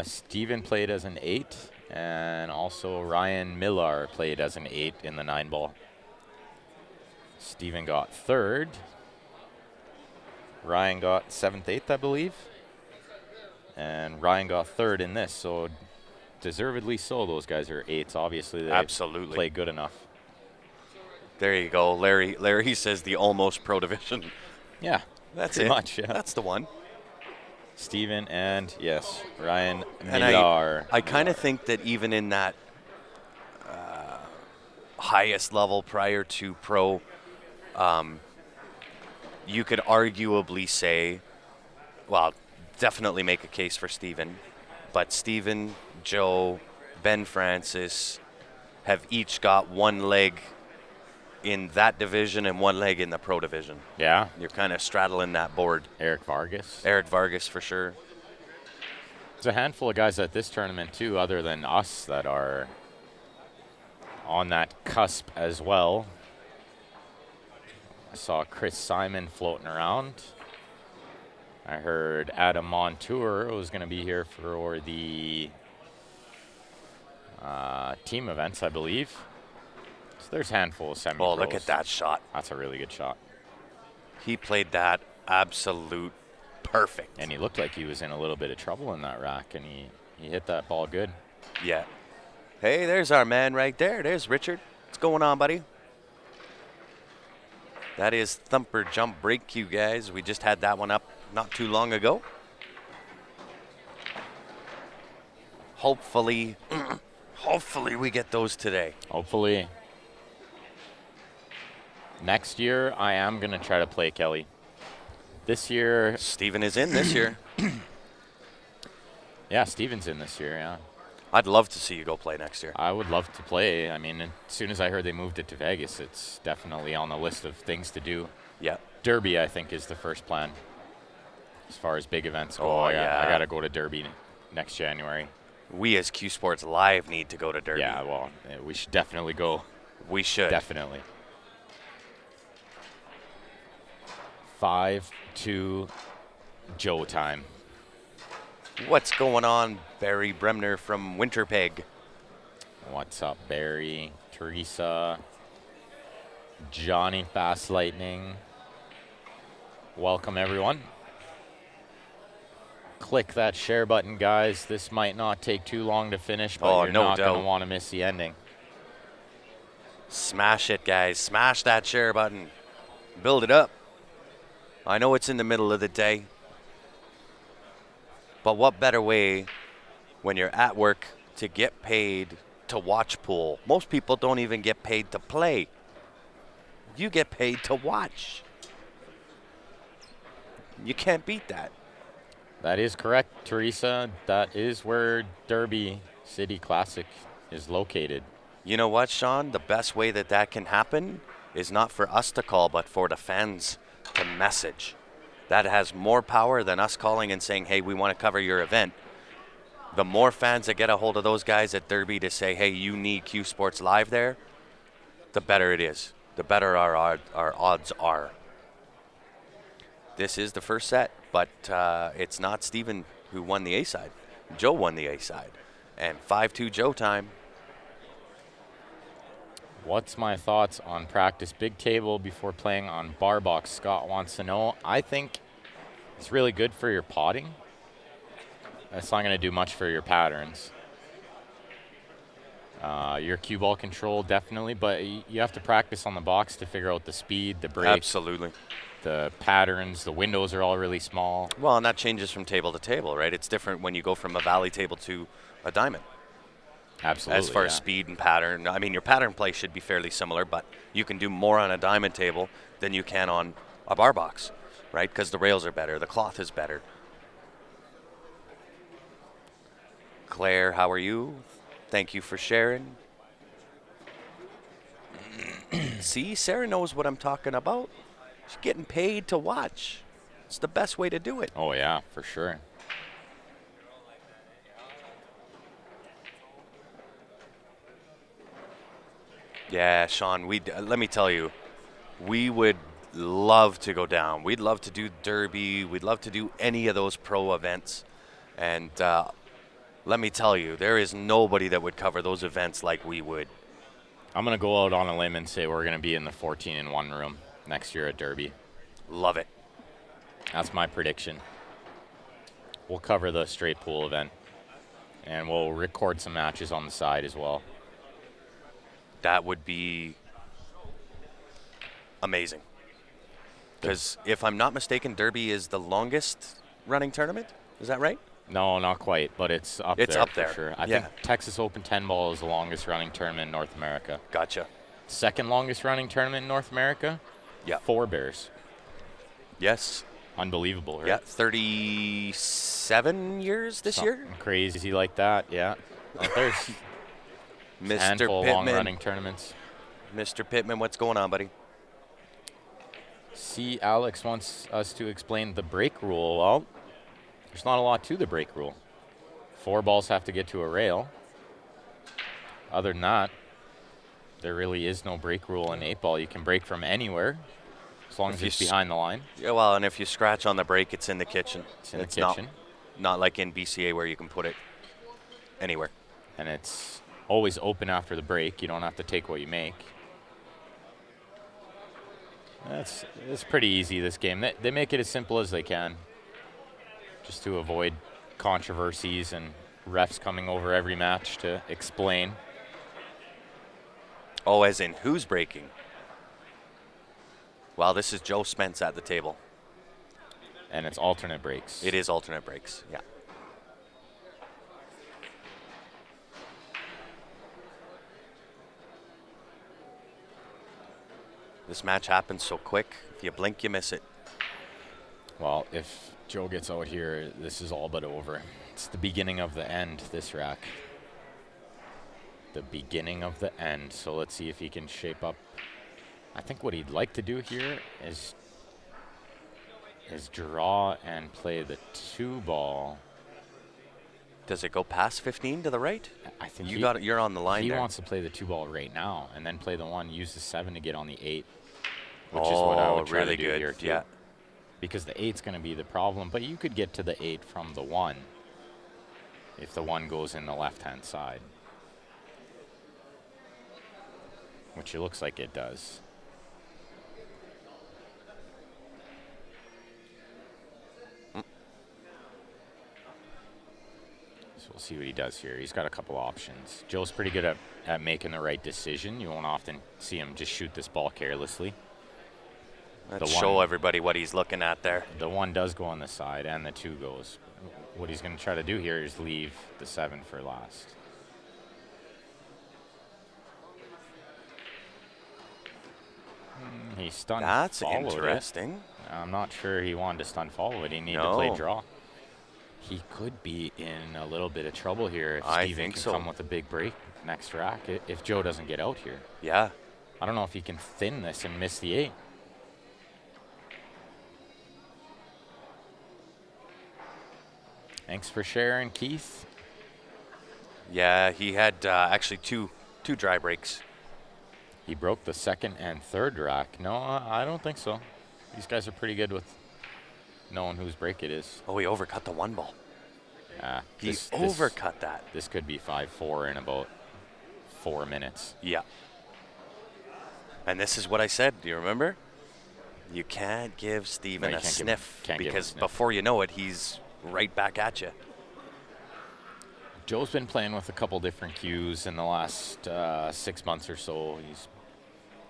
Steven played as an 8, and also Ryan Millar played as an 8 in the 9-ball. Steven got 3rd. Ryan got 7th, 8th, I believe. And Ryan got 3rd in this, so deservedly so. Those guys are 8s. Obviously, they Absolutely play good enough. There you go. Larry says the almost pro division. Yeah, that's pretty it. much. Yeah. That's the one. Steven and, yes, Ryan And Millar. I kind of think that even in that highest level prior to pro, you could arguably say, well, definitely make a case for Steven, but Steven, Joe, Ben Francis have each got one leg in that division and one leg in the pro division. Yeah. You're kind of straddling that board. Eric Vargas. Eric Vargas for sure. There's a handful of guys at this tournament, too, other than us, that are on that cusp as well. I saw Chris Simon floating around. I heard Adam Montour was going to be here for the team events, I believe. So there's a handful of semi-pros. Oh, look at that shot. That's a really good shot. He played that absolute perfect. And he looked like he was in a little bit of trouble in that rack, and he hit that ball good. Yeah. Hey, there's our man right there. There's Richard. What's going on, buddy? That is Thumper Jump Break Cue, guys. We just had that one up not too long ago. Hopefully, hopefully we get those today. Hopefully. Next year, I am going to try to play Kelly. This year... Steven is in this year. Yeah, Steven's in this year, yeah. I'd love to see you go play next year. I would love to play. I mean, as soon as I heard they moved it to Vegas, it's definitely on the list of things to do. Yeah. Derby, I think, is the first plan as far as big events go. Oh, I yeah. got to go to Derby next January. We as Q Sports Live need to go to Derby. Yeah, well, we should definitely go. We should. Definitely. 5-2 Joe time. What's going on, Barry Bremner from Winterpeg? What's up, Barry? Teresa. Johnny Fast Lightning. Welcome, everyone. Click that share button, guys. This might not take too long to finish, but you're not going to want to miss the ending. Smash it, guys. Smash that share button. Build it up. I know it's in the middle of the day, but what better way when you're at work to get paid to watch pool? Most people don't even get paid to play. You get paid to watch. You can't beat that. That is correct, Teresa. That is where Derby City Classic is located. You know what, Sean? The best way that that can happen is not for us to call, but for the fans to message. That has more power than us calling and saying, hey, we want to cover your event. The more fans that get a hold of those guys at Derby to say, hey, you need Q Sports Live there, the better it is. The better our odds are. This is the first set, but it's not Steven who won the A side. Joe won the A side. And 5-2 Joe time. What's my thoughts on practice big table before playing on bar box? Scott wants to know. I think it's really good for your potting. It's not going to do much for your patterns. Your cue ball control, definitely, but you have to practice on the box to figure out the speed, the break. Absolutely. The patterns, the windows are all really small. Well, and that changes from table to table, right? It's different when you go from a valley table to a diamond. Absolutely. as far yeah. as speed and pattern. I mean, your pattern play should be fairly similar, but you can do more on a diamond table than you can on a bar box, right? Because the rails are better, the cloth is better. Claire, how are you? Thank you for sharing. See, Sarah knows what I'm talking about. She's getting paid to watch. It's the best way to do it. Oh, yeah, for sure. Yeah, Sean, let me tell you, we would love to go down. We'd love to do Derby. We'd love to do any of those pro events. And let me tell you, there is nobody that would cover those events like we would. I'm going to go out on a limb and say we're going to be in the 14-1 room next year at Derby. Love it. That's my prediction. We'll cover the straight pool event, and we'll record some matches on the side as well. That would be amazing. Because if I'm not mistaken, Derby is the longest running tournament. Is that right? No, not quite, but it's up It's there up for there. sure. I Yeah. think Texas Open 10 ball is the longest running tournament in North America. Gotcha. Second longest running tournament in North America? Yeah. Four Bears. Yes. Unbelievable, right? Yeah. 37 years this year. Something crazy like that, yeah. There's a Mr. handful of Pittman. long-running tournaments. Mr. Pittman, what's going on, buddy? See, Alex wants us to explain the break rule. Well, there's not a lot to the break rule. 4 balls have to get to a rail. Other than that, there really is no break rule in 8 ball. You can break from anywhere as long as it's behind the line. Yeah, well, and if you scratch on the break, it's in the kitchen. It's in the kitchen. Not like in BCA where you can put it anywhere. And it's always open after the break. You don't have to take what you make. It's pretty easy, this game. They make it as simple as they can, just to avoid controversies and refs coming over every match to explain. Oh, as in who's breaking? Well, this is Joe Spence at the table. And it's alternate breaks. It is alternate breaks, yeah. This match happens so quick. If you blink, you miss it. Well, if Joe gets out here, this is all but over. It's the beginning of the end, this rack. The beginning of the end. So let's see if he can shape up. I think what he'd like to do here is draw and play the 2 ball. Does it go past 15 to the right? I think You're on the line he there. wants to play the 2 ball right now and then play the 1, use the 7 to get on the 8, which is what I would try really to do good. here too. Yeah. Because the 8's going to be the problem, but you could get to the 8 from the 1 if the 1 goes in the left-hand side, which it looks like it does. So we'll see what he does here. He's got a couple options. Joe's pretty good at making the right decision. You won't often see him just shoot this ball carelessly. Let's show everybody what he's looking at there. The 1 does go on the side, and the 2 goes. What he's going to try to do here is leave the 7 for last. He stunned. That's followed interesting. it. I'm not sure he wanted to stun follow it. He needed to play draw. He could be in a little bit of trouble here if Steven can come with a big break next rack if Joe doesn't get out here. Yeah. I don't know if he can thin this and miss the 8. Thanks for sharing, Keith. Yeah, he had actually two dry breaks. He broke the 2nd and 3rd rack. No, I don't think so. These guys are pretty good with knowing whose break it is. Oh, he overcut the 1 ball. He overcut that. This could be 5-4 in about 4 minutes. Yeah. And this is what I said. Do you remember? You can't give Steven a sniff because before you know it, he's right back at you. Joe's been playing with a couple different cues in the last 6 months or so. He's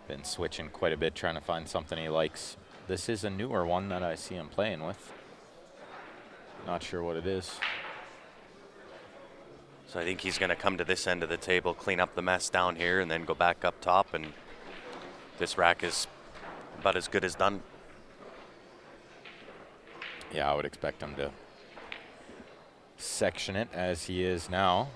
been switching quite a bit, trying to find something he likes. This is a newer one that I see him playing with. Not sure what it is. So I think he's going to come to this end of the table, clean up the mess down here, and then go back up top. And this rack is about as good as done. Yeah, I would expect him to section it as he is now.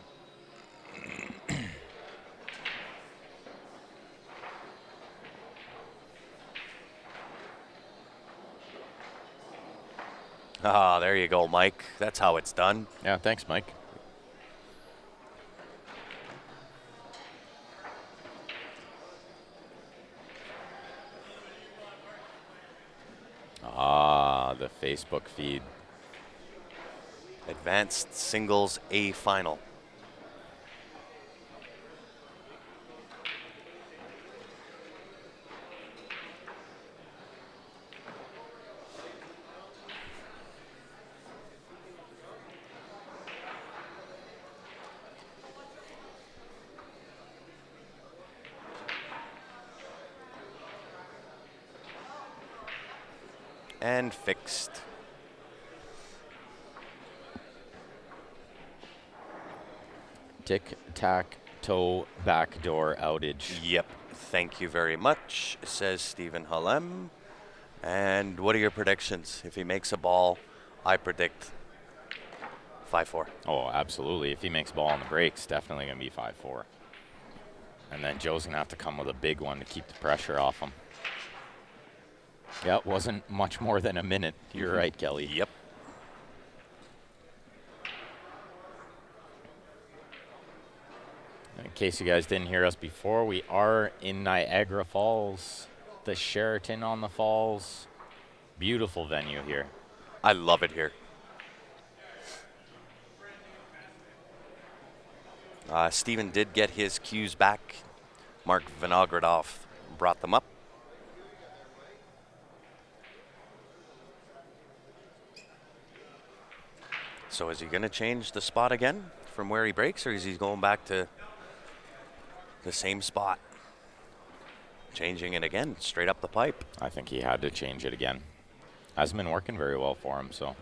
Ah, there you go, Mike. That's how it's done. Yeah, thanks, Mike. Ah, the Facebook feed. Advanced singles A final. And fixed. Tic-tac-toe backdoor outage. Yep. Thank you very much, says Stephen Halem. And what are your predictions? If he makes a ball, I predict 5-4. Oh, absolutely. If he makes ball on the breaks, definitely going to be 5-4. And then Joe's going to have to come with a big one to keep the pressure off him. Yeah, it wasn't much more than a minute. You're right, Kelly. Yep. In case you guys didn't hear us before, we are in Niagara Falls, the Sheraton on the Falls. Beautiful venue here. I love it here. Steven did get his cues back. Mark Vinogradov brought them up. So is he going to change the spot again from where he breaks, or is he going back to the same spot? Changing it again, straight up the pipe. I think he had to change it again. Hasn't been working very well for him, so.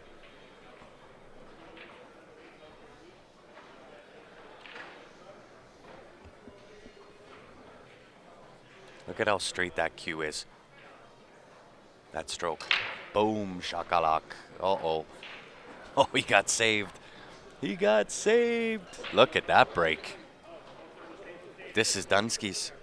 Look at how straight that cue is. That stroke. Boom, shakalak. Uh-oh. Oh, he got saved. He got saved. Look at that break. This is Dunski's.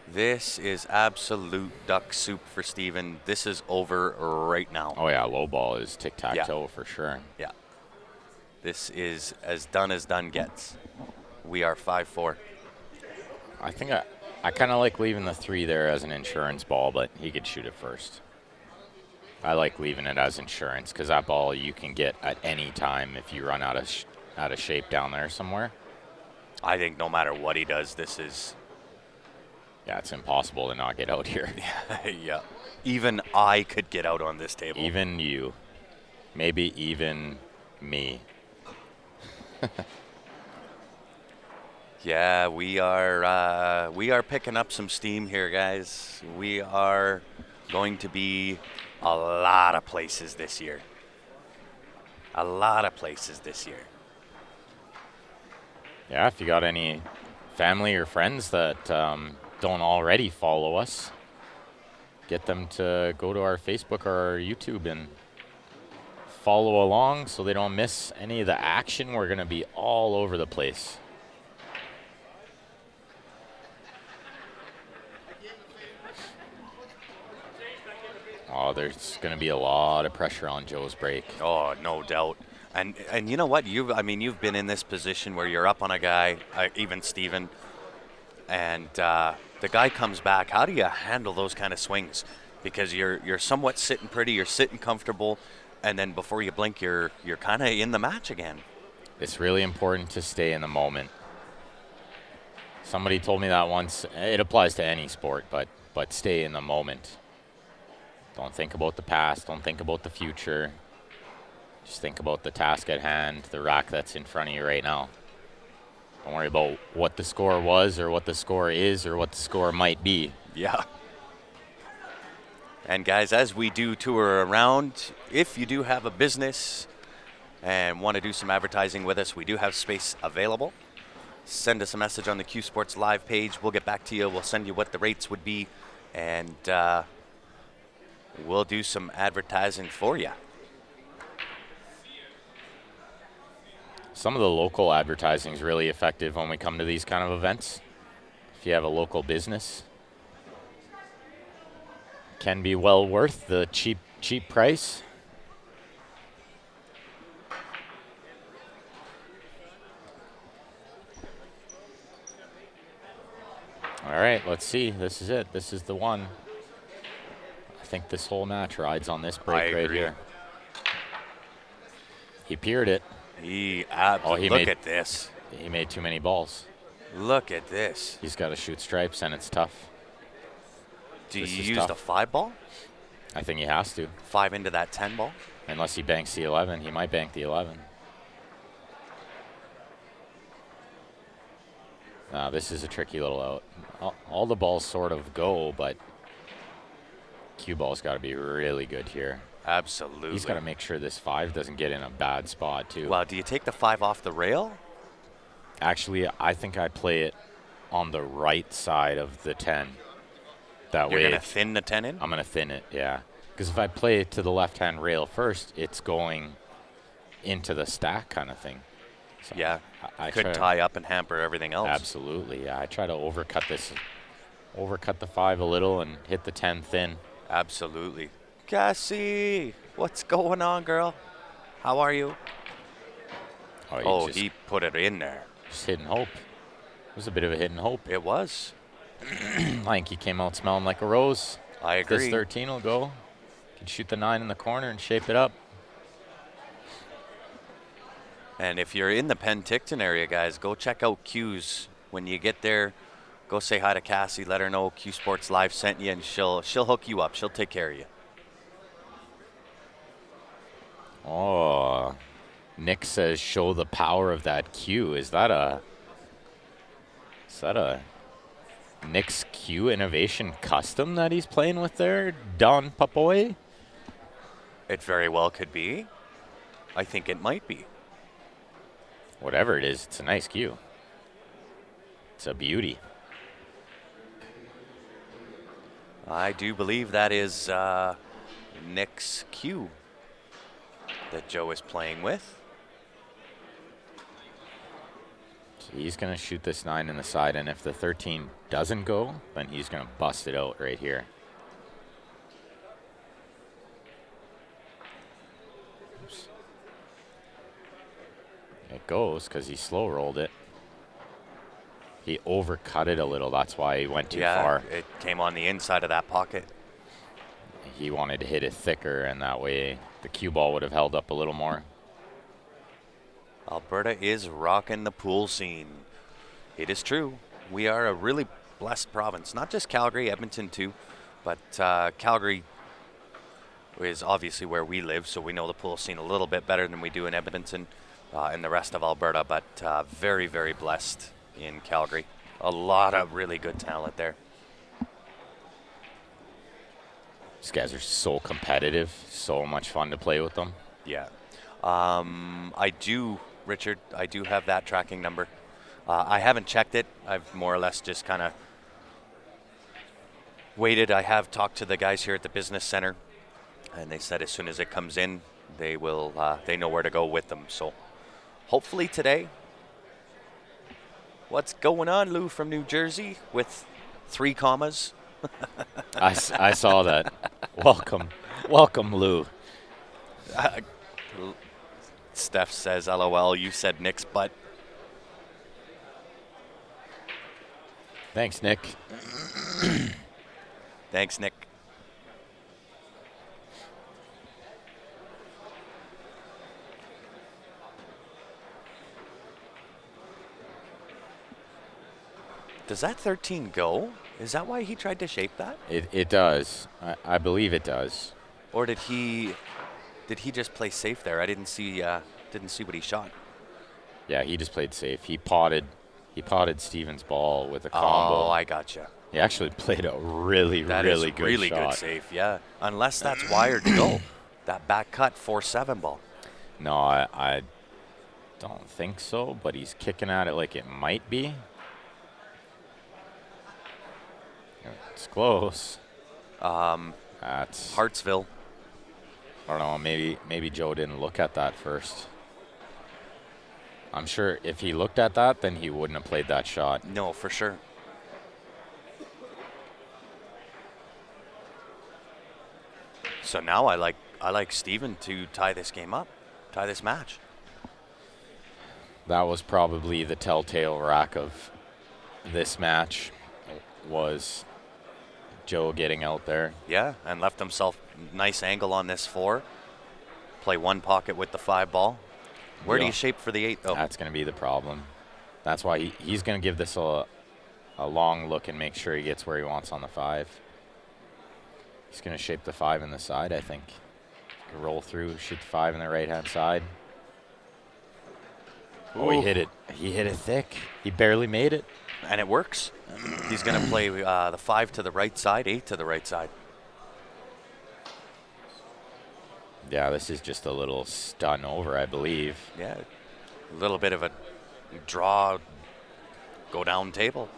This is absolute duck soup for Steven. This is over right now. Oh, yeah, low ball is tic-tac-toe for sure. Yeah. This is as done gets. We are 5-4. I think I kind of like leaving the 3 there as an insurance ball, but he could shoot it first. I like leaving it as insurance because that ball you can get at any time if you run out of shape down there somewhere. I think no matter what he does, this is... Yeah, it's impossible to not get out here. Yeah. Even I could get out on this table. Even you. Maybe even me. Yeah, we are picking up some steam here, guys. We are going to be a lot of places this year. A lot of places this year. Yeah, if you got any family or friends that don't already follow us, get them to go to our Facebook or our YouTube and follow along so they don't miss any of the action. We're going to be all over the place. Oh, there's going to be a lot of pressure on Joe's break. Oh, no doubt. And you know what? You've been in this position where you're up on a guy, even Steven, and the guy comes back. How do you handle those kind of swings? Because you're somewhat sitting pretty, you're sitting comfortable, and then before you blink, you're kind of in the match again. It's really important to stay in the moment. Somebody told me that once. It applies to any sport, but stay in the moment. Don't think about the past. Don't think about the future. Just think about the task at hand, the rack that's in front of you right now. Don't worry about what the score was or what the score is or what the score might be. Yeah. And guys, as we do tour around, if you do have a business, and want to do some advertising with us, we do have space available. Send us a message on the Q Sports Live page. We'll get back to you. We'll send you what the rates would be, and we'll do some advertising for you. Some of the local advertising is really effective when we come to these kind of events. If you have a local business, can be well worth the cheap price. All right, let's see. This is it. This is the one. I think this whole match rides on this break right here. He piered it. Look at this. He made too many balls. Look at this. He's got to shoot stripes, and it's tough. Do you use the 5 ball? I think he has to. 5 into that 10 ball? Unless he banks the 11. He might bank the 11. This is a tricky little out. All the balls sort of go, but cue ball's got to be really good here. Absolutely. He's got to make sure this 5 doesn't get in a bad spot, too. Well, do you take the 5 off the rail? Actually, I think I play it on the right side of the 10. That You're way. You're going to thin the 10 in? I'm going to thin it, yeah. Because if I play it to the left-hand rail first, it's going into the stack kind of thing. So yeah, I could tie up and hamper everything else. Absolutely, yeah. I try to overcut the 5 a little and hit the 10 thin. Absolutely. Cassie, what's going on, girl? How are you? He put it in there. Just hidden hope. It was a bit of a hidden hope. It was. I think he came out smelling like a rose. I agree. This 13 will go. Can shoot the 9 in the corner and shape it up. And if you're in the Penticton area, guys, go check out Q's. When you get there, go say hi to Cassie. Let her know Q Sports Live sent you, and she'll hook you up. She'll take care of you. Oh, Nick says, "Show the power of that Q." Is that a Nick's Q Innovation Custom that he's playing with there, Don Papoy? It very well could be. I think it might be. Whatever it is, it's a nice Q. It's a beauty. I do believe that is Nick's Q that Joe is playing with. So he's going to shoot this 9 in the side, and if the 13 doesn't go, then he's going to bust it out right here. Oops. It goes because he slow rolled it. He overcut it a little. That's why he went too far. It came on the inside of that pocket. He wanted to hit it thicker, and that way the cue ball would have held up a little more. Alberta is rocking the pool scene. It is true. We are a really blessed province. Not just Calgary, Edmonton too, but Calgary is obviously where we live, so we know the pool scene a little bit better than we do in Edmonton and the rest of Alberta, but very, very blessed in Calgary. A lot of really good talent there. These guys are so competitive, so much fun to play with them. Yeah. Richard, I do have that tracking number. I haven't checked it. I've more or less just kind of waited. I have talked to the guys here at the business center, and they said as soon as it comes in, they will. They know where to go with them. So hopefully today. What's going on, Lou from New Jersey with 3 commas? I saw that. Welcome, Lou. Steph says, LOL, you said Nick's butt. Thanks, Nick. Thanks, Nick. Does that 13 go? Is that why he tried to shape that? It does. I believe it does. Or did he just play safe there? I didn't see what he shot. Yeah, he just played safe. He potted Steven's ball with a combo. Oh, I gotcha. He actually played a really good shot. Good save, yeah. Unless that's wired to go. That back cut 4-7 ball. No, I don't think so, but he's kicking at it like it might be. It's close. That's, Hartsville. I don't know, maybe Joe didn't look at that first. I'm sure if he looked at that, then he wouldn't have played that shot. No, for sure. So now I like Steven to tie this game up, tie this match. That was probably the telltale rack of this match, was Joe getting out there. Yeah, and left himself nice angle on this 4. Play one pocket with the 5 ball. Where do Yeah. you shape for the 8 though? That's going to be the problem. That's why he's going to give this a long look and make sure he gets where he wants on the 5. He's going to shape the 5 in the side, I think. Roll through, shoot the 5 in the right-hand side. Oh, he hit it. He hit it thick. He barely made it. And it works. He's going to play the 5 to the right side, 8 to the right side. Yeah, this is just a little stun over, I believe. Yeah, a little bit of a draw, go down table.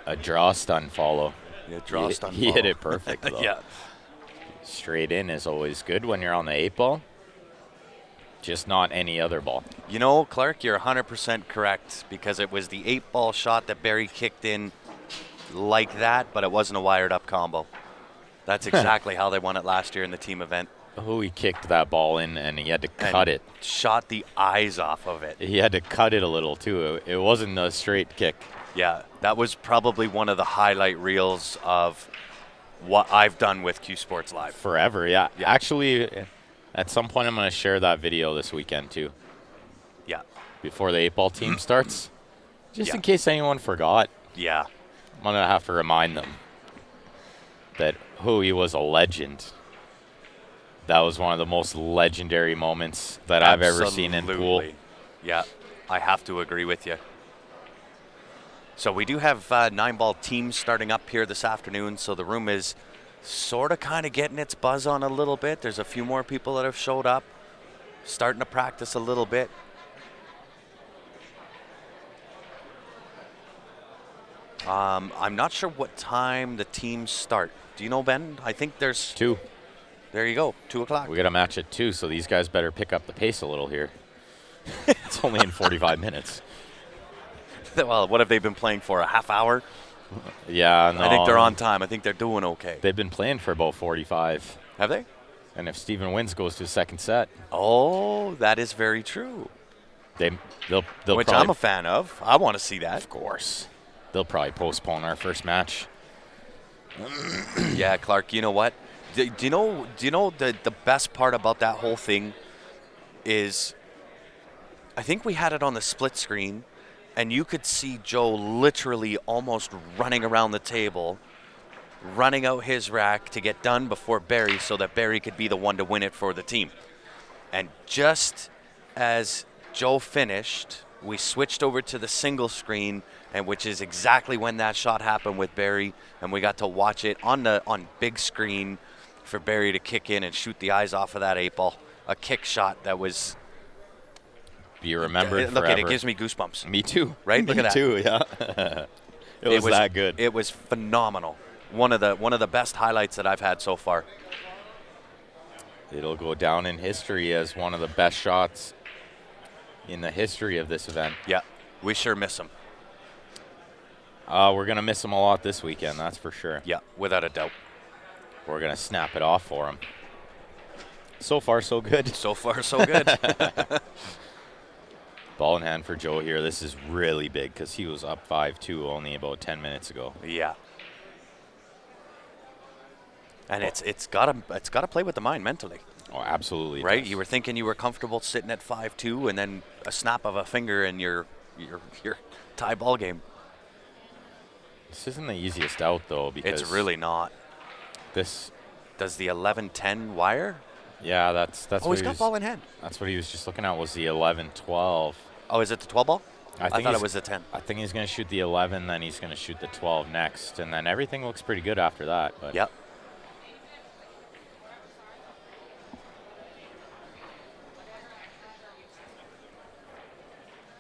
A draw stun follow. Yeah, draw stun. He hit it perfect, though. Yeah. Straight in is always good when you're on the 8 ball. Just not any other ball. You know, Clark, you're 100% correct, because it was the 8 ball shot that Barry kicked in like that, but it wasn't a wired up combo. That's exactly how they won it last year in the team event. Oh, he kicked that ball in, and he had to cut And it. shot the eyes off of it. He had to cut it a little, too. It wasn't a straight kick. Yeah, that was probably one of the highlight reels of what I've done with Q Sports Live. Forever, yeah. Yeah. Actually, at some point, I'm going to share that video this weekend, too, Yeah, before the 8 ball team starts. Just Yeah. in case anyone forgot, yeah. I'm going to have to remind them that he was a legend. That was one of the most legendary moments that I've ever seen in pool. Absolutely. Yeah, I have to agree with you. So we do have 9-ball teams starting up here this afternoon, so the room is sort of kind of getting its buzz on a little bit. There's a few more people that have showed up, starting to practice a little bit. I'm not sure what time the teams start. Do you know, Ben? I think there's 2. There you go, 2 o'clock. We got a match at 2, so these guys better pick up the pace a little here. It's only in 45 minutes. Well, what have they been playing for, a half hour? Yeah, no. I think they're on time. I think they're doing okay. They've been playing for about 45. Have they? And if Steven wins, goes to the second set. Oh, that is very true. They'll Which probably, I'm a fan of. I want to see that. of course. They'll probably postpone our first match. Yeah, Clark, you know what? Do you know the best part about that whole thing is I think we had it on the split screen, and you could see Joe literally almost running around the table, running out his rack to get done before Barry so that Barry could be the one to win it for the team. And just as Joe finished, we switched over to the single screen, and which is exactly when that shot happened with Barry, and we got to watch it on big screen for Barry to kick in and shoot the eyes off of that 8 ball. A kick shot that was You remember it look forever. at it, gives me goosebumps. Me too. Right? Me Look at that. too, yeah. it was that good. It was phenomenal. One of the best highlights that I've had so far. It'll go down in history as one of the best shots in the history of this event. Yeah, we sure miss him. We're going to miss him a lot this weekend, that's for sure. Yeah, without a doubt. We're going to snap it off for him. So far, so good. So far, so good. Ball in hand for Joe here. This is really big because he was up 5-2 only about 10 minutes ago. Yeah. And it's gotta play with the mind mentally, Oh, absolutely. right? does. You were thinking you were comfortable sitting at 5-2, and then a snap of a finger and your tie ball game. This isn't the easiest out, though, because It's really not. this. Does the 11-10 wire? Yeah, that's Oh, what he's he got was, ball in hand. That's what he was just looking at was the 11-12. Oh, is it the 12 ball? I thought he's- it was the 10. I think he's going to shoot the 11, then he's going to shoot the 12 next, and then everything looks pretty good after that. But Yep.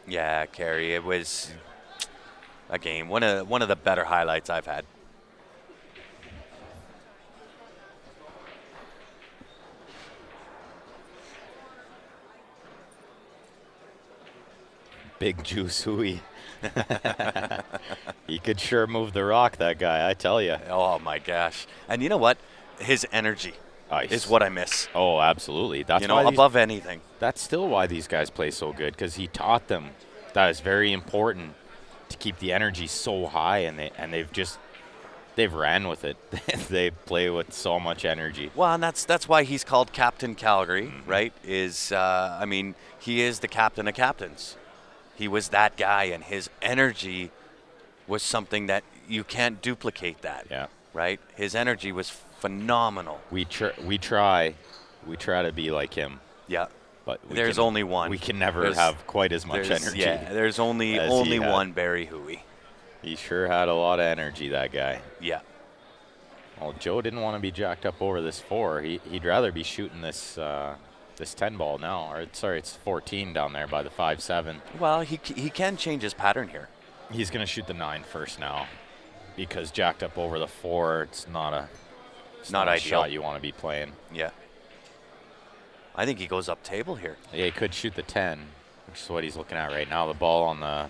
Yeah, Kerry. It was a game. One of the better highlights I've had. Big Juice Hui. He could sure move the rock, that guy, I tell you. Oh my gosh! And you know what? His energy is Ice. what I miss. Oh, absolutely. That's You know, why above anything. that's still why these guys play so good, because he taught them that is very important to keep the energy so high, and they've ran with it. They play with so much energy. Well, and that's why he's called Captain Calgary, right? I mean, he is the captain of captains. He was that guy, and his energy was something that you can't duplicate. That, Yeah. right? His energy was phenomenal. We try to be like him, Yeah. but There's only one. We can never There's- have quite as much There's, energy. yeah, there's only as he had. one Barry Hui. He sure had a lot of energy, that guy. Yeah. Well, Joe didn't want to be jacked up over this 4. He'd rather be shooting this 10 ball now. Or sorry, it's 14 down there by the 5-7. Well, he can change his pattern here. He's going to shoot the 9 first now, because jacked up over the 4, it's not a ideal shot you want to be playing. Yeah. I think he goes up table here. Yeah, he could shoot the 10, which is what he's looking at right now. The ball on the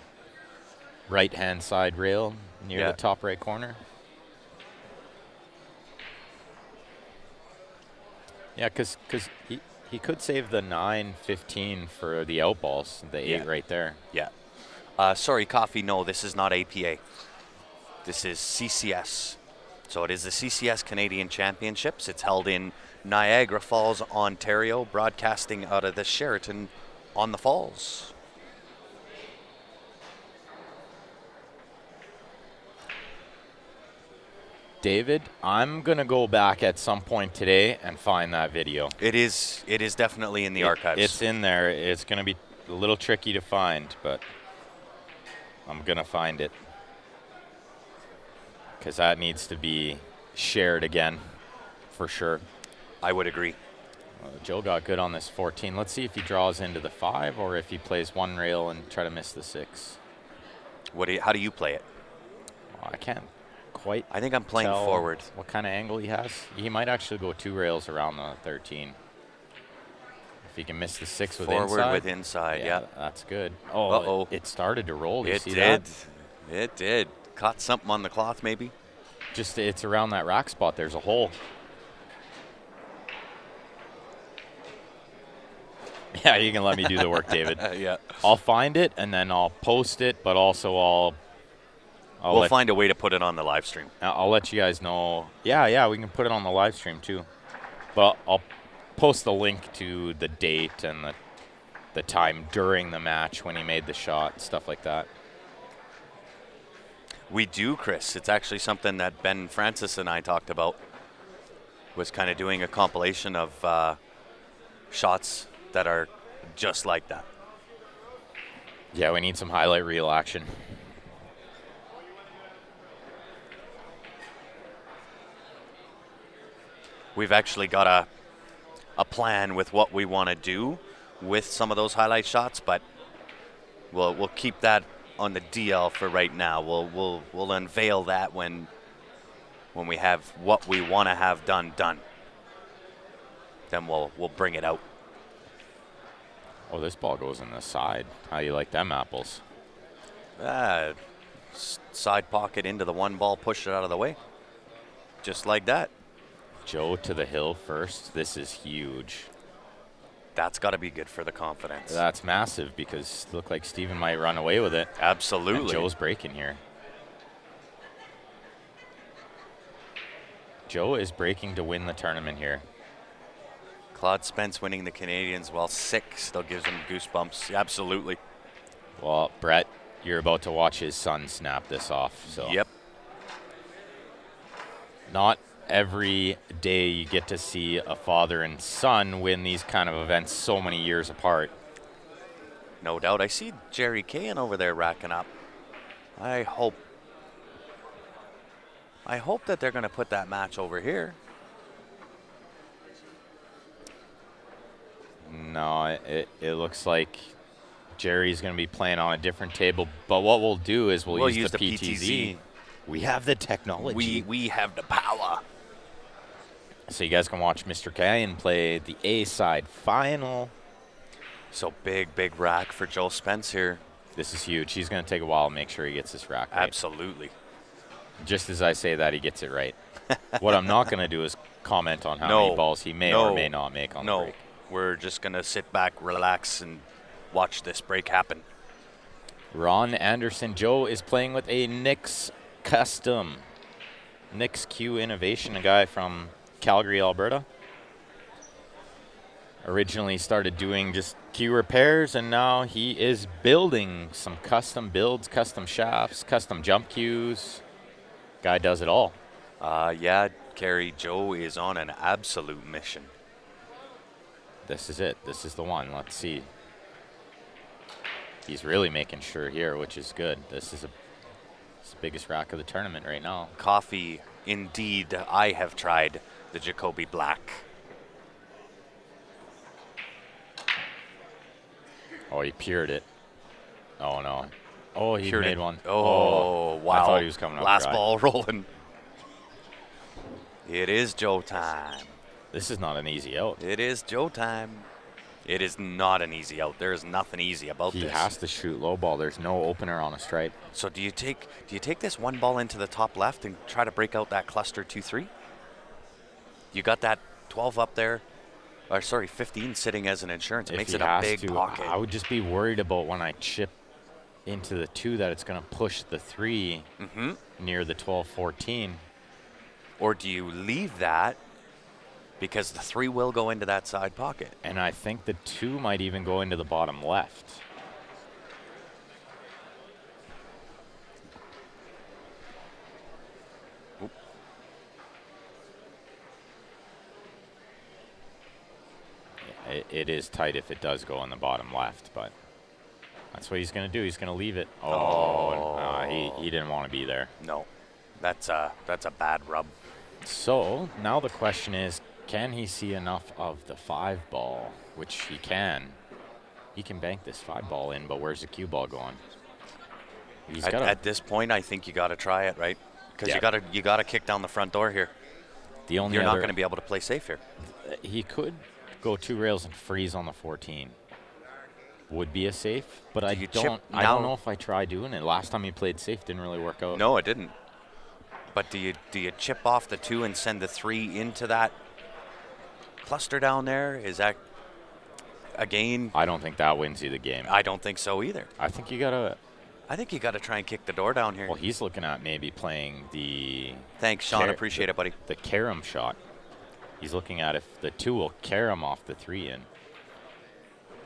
right-hand side rail near Yeah. the top right corner. Yeah, because he could save the 9-15 for the outballs, the 8 right there. Yeah. Sorry, Coffee. No, this is not APA. This is CCS. So it is the CCS Canadian Championships. It's held in Niagara Falls, Ontario, broadcasting out of the Sheraton on the Falls. David, I'm going to go back at some point today and find that video. It is definitely in the archives. It's in there. It's going to be a little tricky to find, but I'm going to find it, because that needs to be shared again for sure. I would agree. Joe got good on this 14. Let's see if he draws into the 5 or if he plays one rail and try to miss the 6. How do you play it? I can't quite I think I'm playing tell forward. what kind of angle he has. He might actually go 2 rails around the 13. If he can miss the 6 with Forward inside. with inside, yeah. That's good. Oh, Uh-oh. it started to roll. You It see did. that? It did. Caught something on the cloth, maybe. Just it's around that rack spot. There's a hole. Yeah, you can let me do the work, David. Yeah. I'll find it and then I'll post it, but also We'll find a way to put it on the live stream. I'll let you guys know. Yeah, we can put it on the live stream too. But I'll post the link to the date and the time during the match when he made the shot, stuff like that. We do, Chris. It's actually something that Ben Francis and I talked about. Was kind of doing a compilation of shots that are just like that. Yeah, we need some highlight reel action. We've actually got a plan with what we want to do with some of those highlight shots, but we'll keep that on the DL for right now. We'll unveil that when we have what we want to have done. Then we'll bring it out. Oh, this ball goes in the side. How you like them apples? Side pocket into the 1 ball, push it out of the way. Just like that. Joe to the hill first. This is huge. That's got to be good for the confidence. That's massive, because it looked like Steven might run away with it. Absolutely. And Joe's breaking here. Joe is breaking to win the tournament here. Claude Spence winning the Canadians, well, 6 still gives him goosebumps. Absolutely. Well, Brett, you're about to watch his son snap this off. So Yep. not every day you get to see a father and son win these kind of events so many years apart. No doubt. I see Jerry Cahan over there racking up. I hope that they're going to put that match over here. No, it looks like Jerry's going to be playing on a different table, but what we'll do is we'll use the PTZ. PTZ. We have the technology. We have the power. So you guys can watch Mr. Kyan play the A-side final. So big rack for Joe Spence here. This is huge. He's going to take a while to make sure he gets this rack right. Absolutely. Just as I say that, he gets it right. What I'm not going to do is comment on how many balls he may or may not make on the break. We're just going to sit back, relax, and watch this break happen. Ron Anderson. Joe is playing with a Nix Custom. Nix Q Innovation, a guy from Calgary, Alberta. Originally started doing just Q repairs, and now he is building some custom builds, custom shafts, custom jump cues. Guy does it all. Yeah, Kerry, Joe is on an absolute mission. This is it. This is the one. Let's see. He's really making sure here, which is good. This is the biggest rack of the tournament right now. Coffee, indeed. I have tried the Jacoby Black. Oh, he pured it. Oh, no. Oh, he Pured made it. one. Oh, wow. I thought he was coming up Last dry. ball rolling. It is Joe time. This is not an easy out. It is Joe time. It is not an easy out. There is nothing easy about He this. has to shoot low ball. There's no opener on a stripe. So do you take this one ball into the top left and try to break out that cluster 2-3? You got that 12 up there, or sorry, 15 sitting as an insurance. It If makes he it a has big to, pocket. I would just be worried about when I chip into the 2 that it's going to push the 3 near the 12-14. Or do you leave that because the 3 will go into that side pocket? And I think the 2 might even go into the bottom left. Oop. It is tight if it does go in the bottom left, but that's what he's going to do. He's going to leave it. Oh, no, he didn't want to be there. No, that's a bad rub. So now the question is, can he see enough of the 5 ball? Which he can. He can bank this 5 ball in, but where's the cue ball going? He's got At this point, I think you got to try it, right? Because you got to kick down the front door here. The only You're not other- going to be able to play safe here. He could go 2 rails and freeze on the 14. Would be a safe, but I don't know if I try doing it. Last time he played safe didn't really work out. No, it didn't. But do you chip off the 2 and send the 3 into that cluster down there? Is that again? I don't think that wins you the game. I don't think so either. I think you gotta. I think you got to try and kick the door down here. Well, he's looking at maybe playing the. Thanks, Sean. Appreciate it, buddy. The carom shot. He's looking at if the 2 will carom off the 3 in,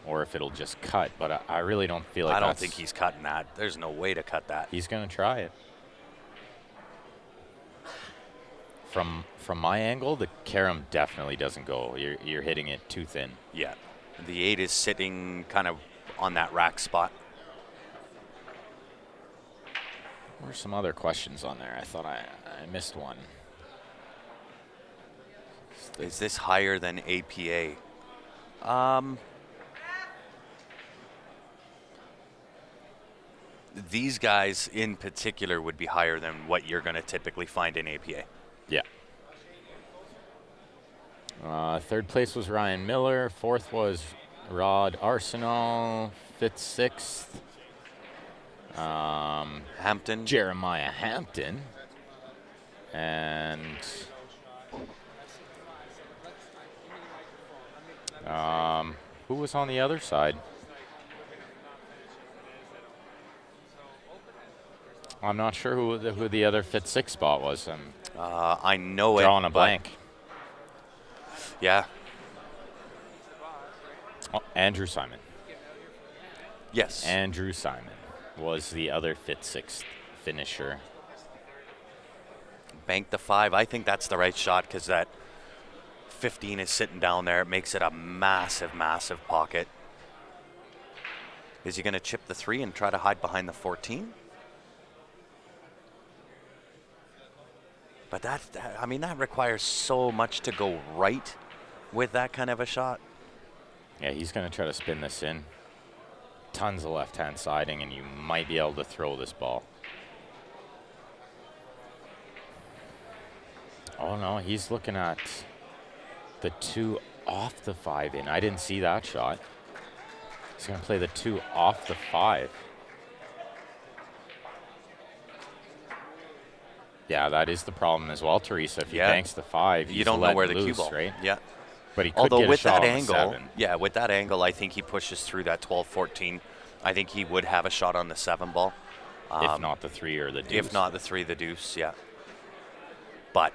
or if it'll just cut. But I really don't feel like I don't think he's cutting that. There's no way to cut that. He's gonna try it. From my angle, the carom definitely doesn't go. You're hitting it too thin. Yeah, the 8 is sitting kind of on that rack spot. There's some other questions on there. I thought I missed one. Is this higher than APA? These guys in particular would be higher than what you're going to typically find in APA. Yeah. 3rd place was Ryan Miller. 4th was Rod Arsenal. 5th, 6th. Hampton. Jeremiah Hampton. And who was on the other side? I'm not sure who the other 5th, 6th spot was. I know it. Drawing a blank. Yeah. Oh, Andrew Simon. Yes. Andrew Simon was the other 5th, 6th finisher. Bank the 5. I think that's the right shot because that 15 is sitting down there. It makes it a massive, massive pocket. Is he going to chip the 3 and try to hide behind the 14? But that requires so much to go right with that kind of a shot. Yeah, he's going to try to spin this in. tons of left-hand siding, and you might be able to throw this ball. Oh, no, he's looking at the 2 off the 5 in. I didn't see that shot. He's going to play the 2 off the 5. Yeah, that is the problem as well, Teresa. If he banks the 5, you don't know where the cue ball, right? Yeah. But he could Although get with a shot that on angle, the 7. yeah, with that angle, I think he pushes through that 12-14. I think he would have a shot on the 7 ball. If not the 3 or the deuce. If not the 3, the deuce, yeah. But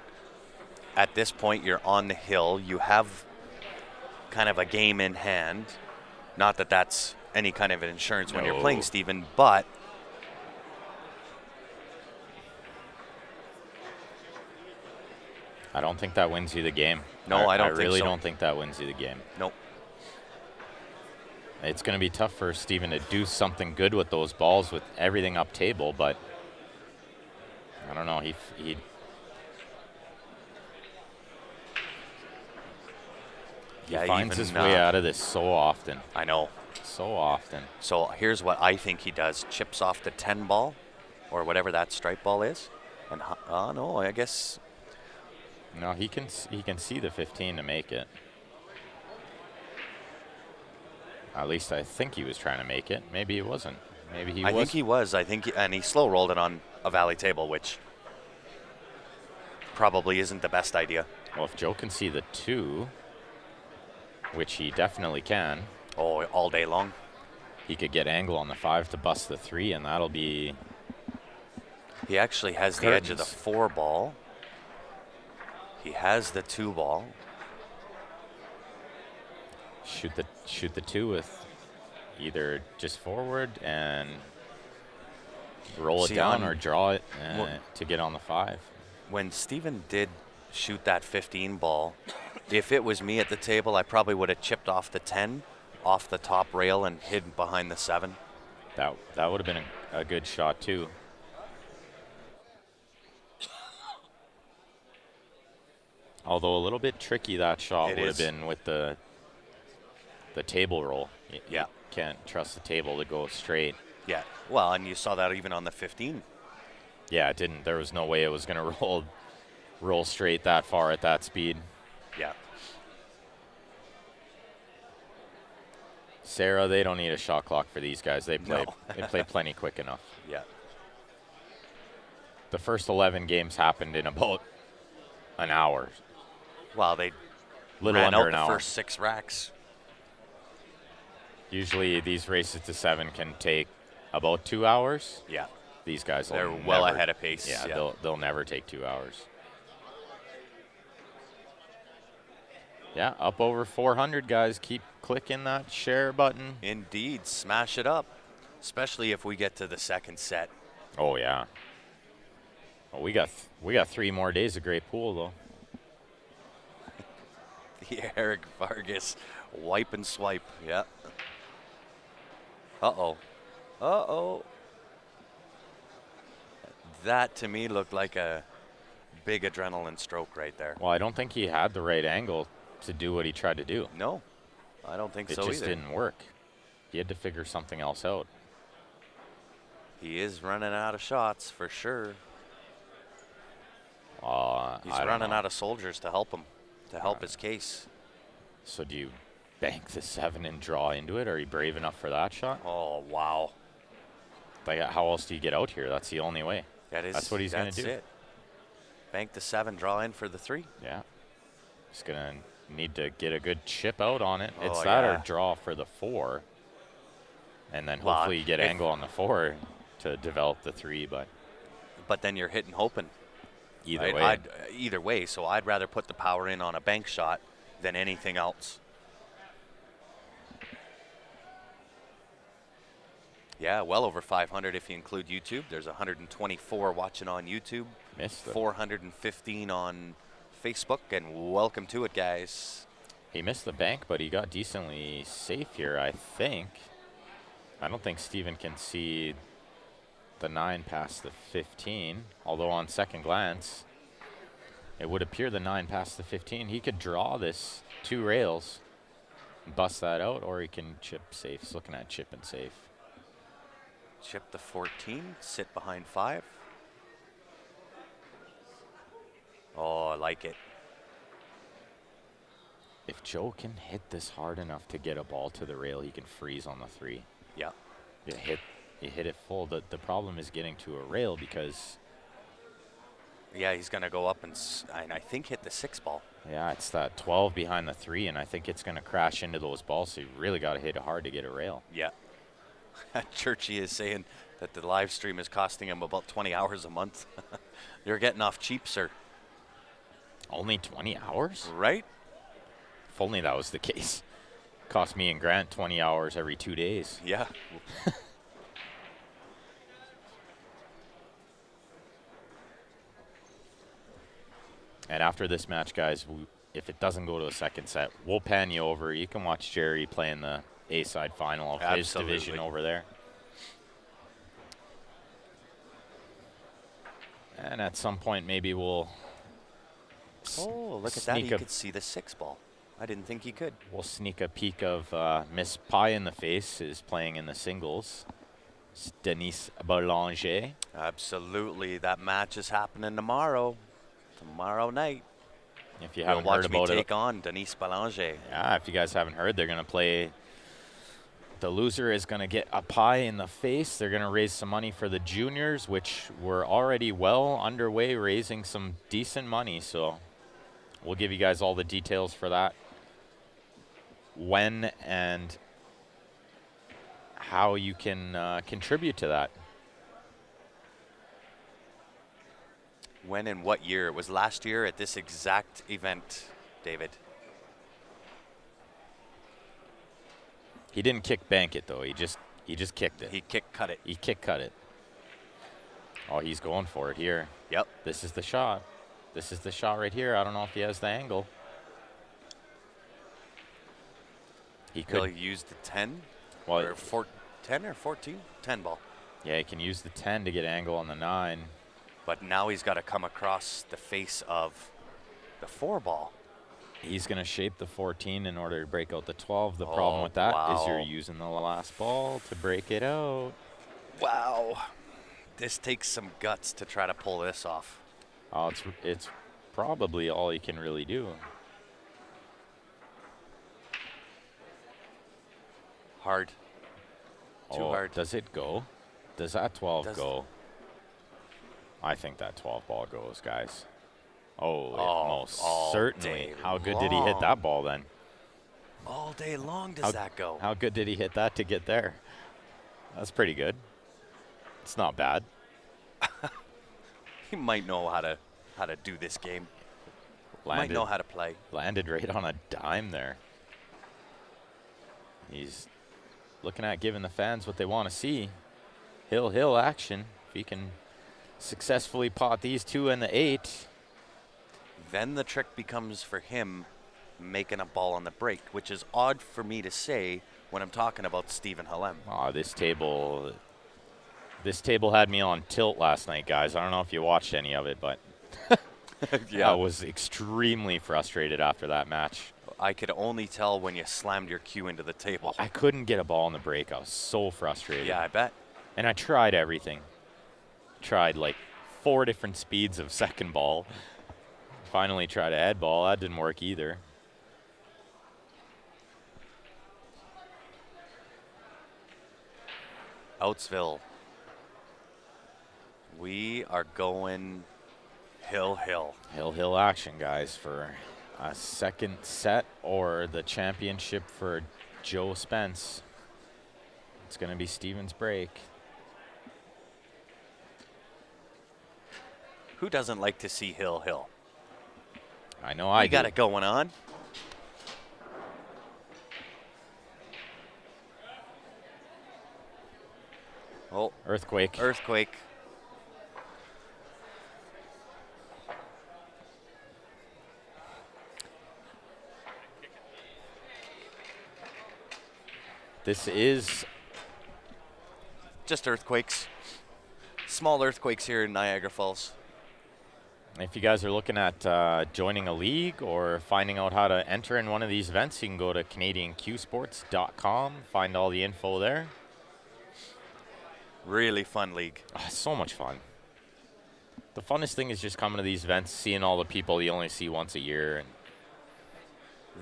at this point, you're on the hill. You have kind of a game in hand. Not that that's any kind of an insurance when you're playing, Stephen, but I don't think that wins you the game. No, I don't I think really so. don't think that wins you the game. Nope. It's going to be tough for Steven to do something good with those balls with everything up table, but I don't know. He finds his way out of this so often. I know. So often. So here's what I think he does. Chips off the 10 ball or whatever that stripe ball is. And, no, I guess. No, he can see the 15 to make it. At least I think he was trying to make it. Maybe he wasn't. Maybe he was. I think he was. And he slow rolled it on a valley table, which probably isn't the best idea. Well, if Joe can see the 2, which he definitely can. Oh, all day long. He could get angle on the 5 to bust the 3, and that'll be. He actually has the edge of the 4 ball. He has the 2 ball. Shoot the 2 with either just forward and roll it down or draw it to get on the 5. When Steven did shoot that 15 ball, if it was me at the table, I probably would have chipped off the 10, off the top rail and hidden behind the 7. That would have been a good shot too. Although a little bit tricky, that shot would have been with the table roll. You can't trust the table to go straight. Yeah. Well, and you saw that even on the 15. Yeah, it didn't. There was no way it was going to roll straight that far at that speed. Yeah. Sarah, they don't need a shot clock for these guys. They play they play plenty quick enough. Yeah. The first 11 games happened in about an hour. Well, they ran out the first 6 racks. Usually these races to 7 can take about 2 hours. Yeah. These guys they're well ahead of pace. Yeah, they'll never take 2 hours. Yeah, up over 400, guys. Keep clicking that share button. Indeed, smash it up, especially if we get to the second set. Oh yeah. Well, we got 3 more days of great pool though. The Eric Vargas wipe and swipe. Yeah. Uh-oh. That, to me, looked like a big adrenaline stroke right there. Well, I don't think he had the right angle to do what he tried to do. No, I don't think so either. It either. just didn't work. He had to figure something else out. He is running out of shots, for sure. He's running out of soldiers to help him, to help his case. So do you bank the 7 and draw into it? Are you brave enough for that shot? Oh, wow. Like, how else do you get out here? That's the only way. That's what he's going to do. That's it. Bank the 7, draw in for the 3. Yeah. He's going to need to get a good chip out on it. It's or draw for the 4. And then hopefully you get angle on the 4 to develop the 3. But then you're hitting hoping. Either way. So I'd rather put the power in on a bank shot than anything else. Yeah, well over 500 if you include YouTube. There's 124 watching on YouTube. 415 on Facebook, and welcome to it, guys. He missed the bank, but he got decently safe here, I think. I don't think Steven can see the 9 past the 15, although on second glance, it would appear the 9 past the 15. He could draw this 2 rails bust that out, or he can chip safe. He's looking at chip and safe. Chip the 14, sit behind 5. Oh, I like it. If Joe can hit this hard enough to get a ball to the rail, he can freeze on the 3. Yeah. You hit it full. The problem is getting to a rail because Yeah, he's going to go up and I think hit the 6 ball. yeah, it's that 12 behind the 3, and I think it's going to crash into those balls. So you really got to hit it hard to get a rail. Yeah. Churchy is saying that the live stream is costing him about 20 hours a month. You're getting off cheap, sir. Only 20 hours? Right? If only that was the case. Cost me and Grant 20 hours every 2 days. Yeah. And after this match, guys, if it doesn't go to a second set, we'll pan you over. You can watch Jerry play in the A-side final of his division over there. And at some point, maybe we'll Oh, look at that. He could see the 6 ball. I didn't think he could. We'll sneak a peek of Miss Pie in the Face is playing in the singles. It's Denise Boulanger. Absolutely. That match is happening tomorrow. Tomorrow night. If you haven't heard about it, take on Denise Boulanger. Yeah, if you guys haven't heard, they're going to play. The loser is going to get a pie in the face. They're going to raise some money for the juniors, which were already well underway, raising some decent money. So we'll give you guys all the details for that. When and how you can contribute to that. When and what year? It was last year at this exact event, David. He didn't kick bank it though. He just kicked it. He cut it. He kick cut it. Oh, he's going for it here. Yep. This is the shot. This is the shot right here. I don't know if he has the angle. He could use the 10. Well, or 10 or 14? 10 ball. Yeah, he can use the 10 to get angle on the 9. But now he's got to come across the face of the 4 ball. He's going to shape the 14 in order to break out the 12. The problem with that is you're using the last ball to break it out. Wow. This takes some guts to try to pull this off. Oh, it's probably all he can really do. Hard. Too hard. Does it go? Does that 12 go? I think that 12 ball goes, guys. Oh, most certainly. How good did he hit that ball then? All day long does that go. How good did he hit that to get there? That's pretty good. It's not bad. He might know how to do this game. Might know how to play. Landed right on a dime there. He's looking at giving the fans what they want to see. Hill action. If he can successfully pot these 2 and the 8. Then the trick becomes for him making a ball on the break, which is odd for me to say when I'm talking about Stephen Halem. Oh, this table had me on tilt last night, guys. I don't know if you watched any of it, but yeah, I was extremely frustrated after that match. I could only tell when you slammed your cue into the table. I couldn't get a ball on the break. I was so frustrated. Yeah, I bet. And I tried everything. Tried like 4 different speeds of second ball. Finally tried a head ball. That didn't work either. Outsville. We are going hill. Hill action, guys, for a second set or the championship for Joe Spence. It's going to be Steven's break. Who doesn't like to see hill? I know I do. got it going on. Oh, Earthquake. This is just earthquakes. Small earthquakes here in Niagara Falls. If you guys are looking at joining a league or finding out how to enter in one of these events, you can go to CanadianQSports.com, find all the info there. Really fun league. Oh, so much fun. The funnest thing is just coming to these events, seeing all the people you only see once a year. And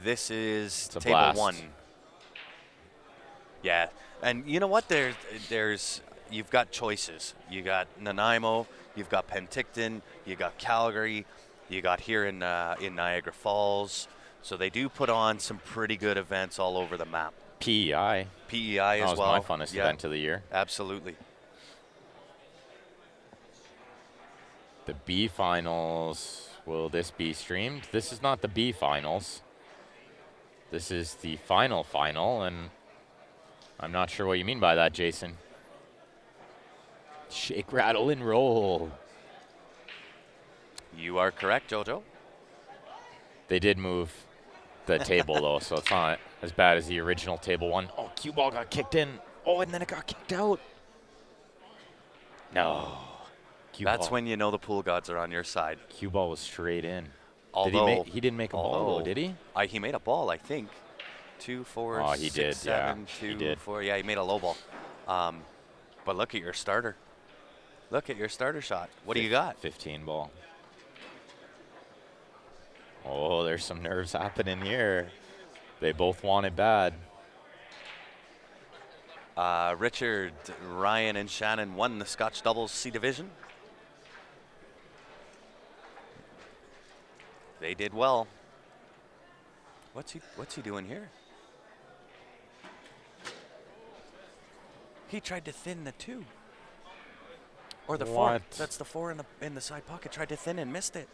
this is it's a table blast. 1. Yeah, and you know what? There's you've got choices. You got Nanaimo, you've got Penticton, you got Calgary, you got here in Niagara Falls. So they do put on some pretty good events all over the map. PEI. PEI as That was well. my funnest event of the year. Absolutely. The B finals. Will this be streamed? This is not the B finals. This is the final, and I'm not sure what you mean by that, Jason. Shake, rattle, and roll. You are correct, Jojo. They did move the table, though, so it's not as bad as the original table one. Oh, cue ball got kicked in. Oh, and then it got kicked out. No. That's when you know the pool gods are on your side. Cue ball was straight in. Although he didn't make a ball, though, did he? He made a ball, I think. 2, 4, Oh, he 6, did, 7, yeah. 2, He did. 4. Yeah, he made a low ball. But look at your starter. Look at your starter shot. What do you got? 15 ball. Oh, there's some nerves happening here. They both want it bad. Richard, Ryan, and Shannon won the Scotch Doubles C Division. They did well. What's he doing here? He tried to thin the 2. Or the 4. What? That's the 4 in the side pocket. Tried to thin and missed it.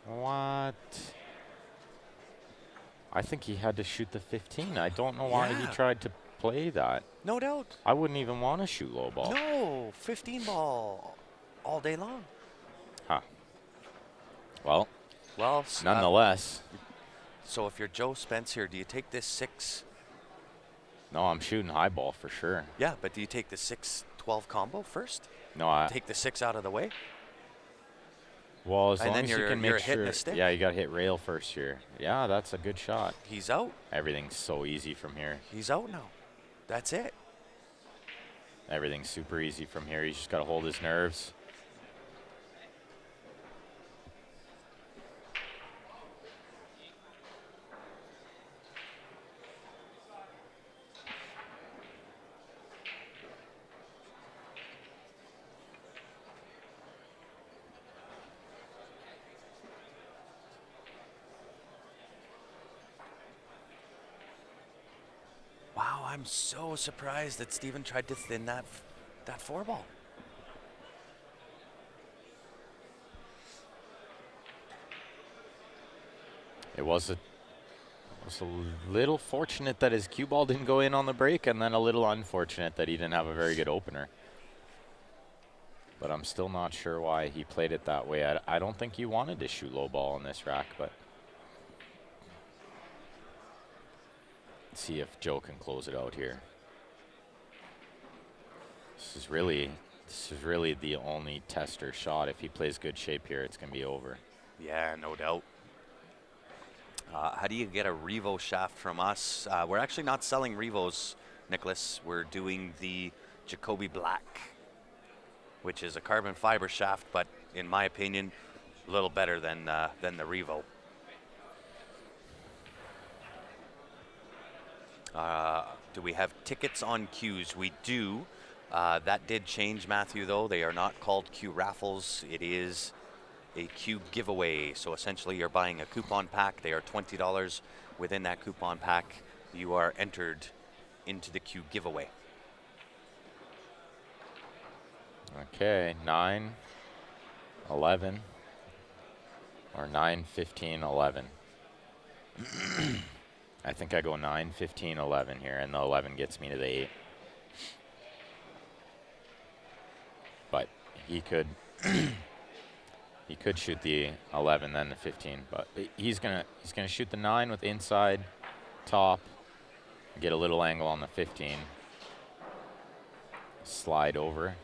What? I think he had to shoot the 15. I don't know why he tried to play that. No doubt. I wouldn't even want to shoot low ball. No, 15 ball all day long. Huh. Well, Well, nonetheless. So if you're Joe Spence here, do you take this 6? No, I'm shooting high ball for sure. Yeah, but do you take the 6-12 combo first? No, Take the 6 out of the way? well, as And long then as you you're can make hitting sure. the stick? Yeah, you got to hit rail first here. Yeah, that's a good shot. He's out. Everything's so easy from here. He's out now. That's it. Everything's super easy from here. He's just got to hold his nerves. Wow, I'm so surprised that Steven tried to thin that 4 ball. It was a little fortunate that his cue ball didn't go in on the break, and then a little unfortunate that he didn't have a very good opener. But I'm still not sure why he played it that way. I don't think he wanted to shoot low ball on this rack, but let's see if Joe can close it out here. This is really the only tester shot. If he plays good shape here, it's going to be over. Yeah, no doubt. How do you get a Revo shaft from us? We're actually not selling Revos, Nicholas. We're doing the Jacoby Black, which is a carbon fiber shaft, but in my opinion, a little better than the Revo. Do we have tickets on cues? We do. That did change, Matthew, though. They are not called cue raffles. It is a cue giveaway. So essentially you're buying a coupon pack. They are $20. Within that coupon pack, you are entered into the cue giveaway. Okay, 9, 11, or 9, 15, 11. I think I go 9, 15, 11 here, and the 11 gets me to the 8. But he could he could shoot the 11, then the 15. But he's gonna shoot the 9 with inside top, get a little angle on the 15, slide over.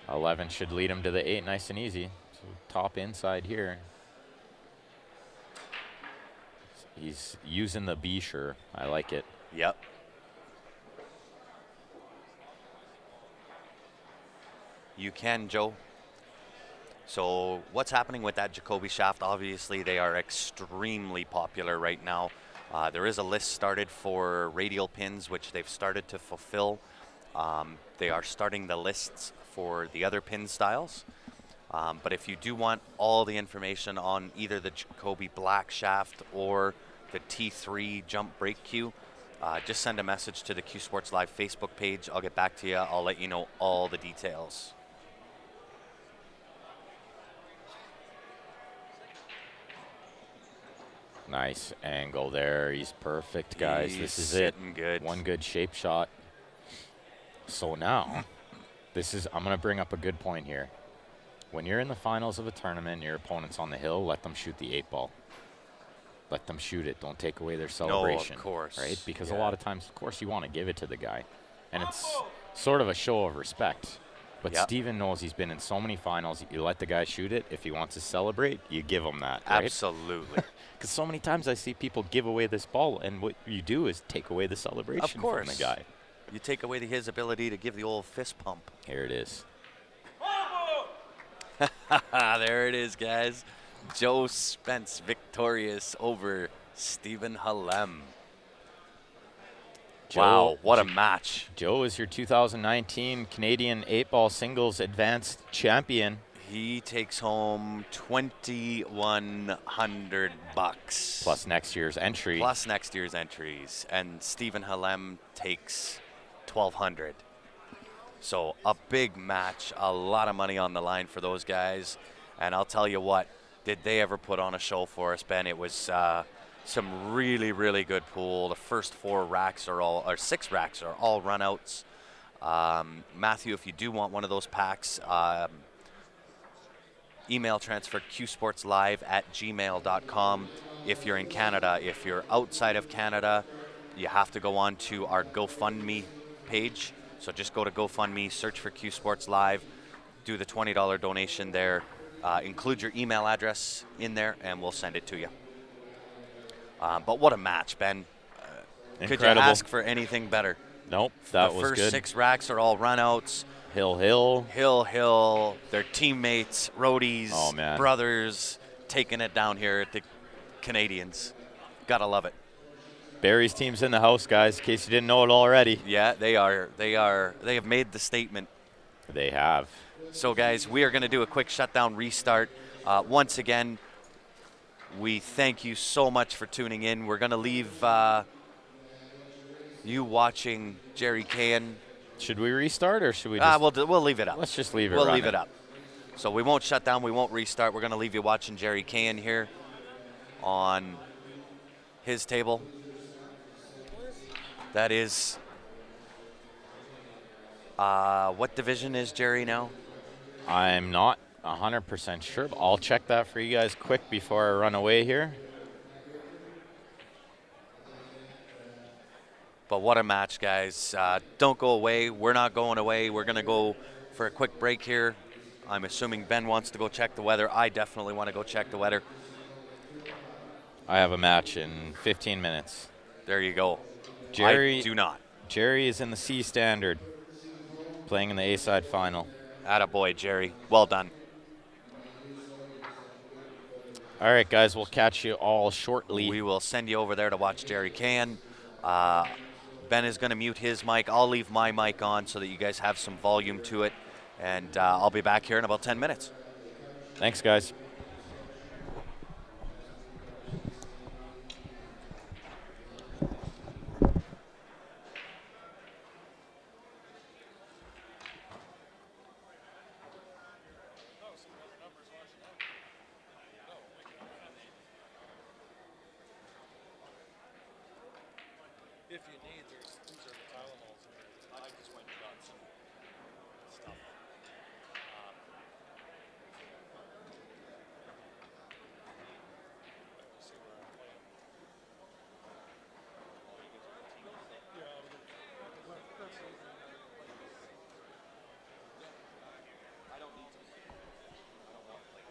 11 should lead him to the 8 nice and easy. So So top inside here. He's using the B-sure. I like it. Yep. You can, Joe. So what's happening with that Jacoby shaft? Obviously, they are extremely popular right now. There is a list started for radial pins, which they've started to fulfill. They are starting the lists for the other pin styles. But if you do want all the information on either the Jacoby black shaft or the T3 jump brake cue, just send a message to the Q Sports Live Facebook page. I'll get back to you. I'll let you know all the details. Nice angle there. He's perfect, guys. He's This is it. sitting good. One good shape shot. So now, I'm going to bring up a good point here. When you're in the finals of a tournament, your opponent's on the hill, let them shoot the 8-ball. Let them shoot it. Don't take away their celebration. No, of course. Right? Because Yeah. a lot of times, of course, you want to give it to the guy. And it's sort of a show of respect. But Yep. Steven knows he's been in so many finals. You let the guy shoot it. If he wants to celebrate, you give him that. Right? Absolutely. Because so many times I see people give away this ball, and what you do is take away the celebration Of course. from the guy. You take away his ability to give the old fist pump. Here it is. There it is, guys. Joe Spence victorious over Stephen Halem. Wow, what a match. Joe is your 2019 Canadian 8-ball singles advanced champion. He takes home $2,100 Plus next year's entry. Plus next year's entries, and Stephen Halem takes $1,200. So a big match, a lot of money on the line for those guys, and I'll tell you what, did they ever put on a show for us, Ben? It was some really, really good pool. The first 6 racks are all runouts. Matthew, if you do want one of those packs, email transfer qsportslive@gmail.com. If you're in Canada, if you're outside of Canada, you have to go on to our GoFundMe page. So just go to GoFundMe, search for Q Sports Live, do the $20 donation there, include your email address in there, and we'll send it to you. But what a match, Ben. Could you ask for anything better? Nope, that was good. The first 6 racks are all runouts. Hill. Their teammates, roadies, brothers, taking it down here at the Canadians. Gotta love it. Barry's team's in the house, guys, in case you didn't know it already. Yeah, they are. They have made the statement. They have. So, guys, we are going to do a quick shutdown restart. Once again, we thank you so much for tuning in. We're going to leave you watching Jerry Cahan. Should we restart or should we just? We'll leave it up. Let's just leave it We'll running. leave it up. So we won't shut down. We won't restart. We're going to leave you watching Jerry Cahan here on his table. That is, what division is Jerry now? I'm not 100% sure, but I'll check that for you guys quick before I run away here. But what a match, guys. Don't go away. We're not going away. We're going to go for a quick break here. I'm assuming Ben wants to go check the weather. I definitely want to go check the weather. I have a match in 15 minutes. There you go. Jerry, I do not. Jerry is in the C standard, playing in the A-side final. Attaboy, Jerry. Well done. All right, guys, we'll catch you all shortly. We will send you over there to watch Jerry Cahan. Ben is going to mute his mic. I'll leave my mic on so that you guys have some volume to it. And I'll be back here in about 10 minutes. Thanks, guys. If you need, there's the Tylenols in there. I just went and got some stuff. See where I'm playing. I don't need to. I don't want to play.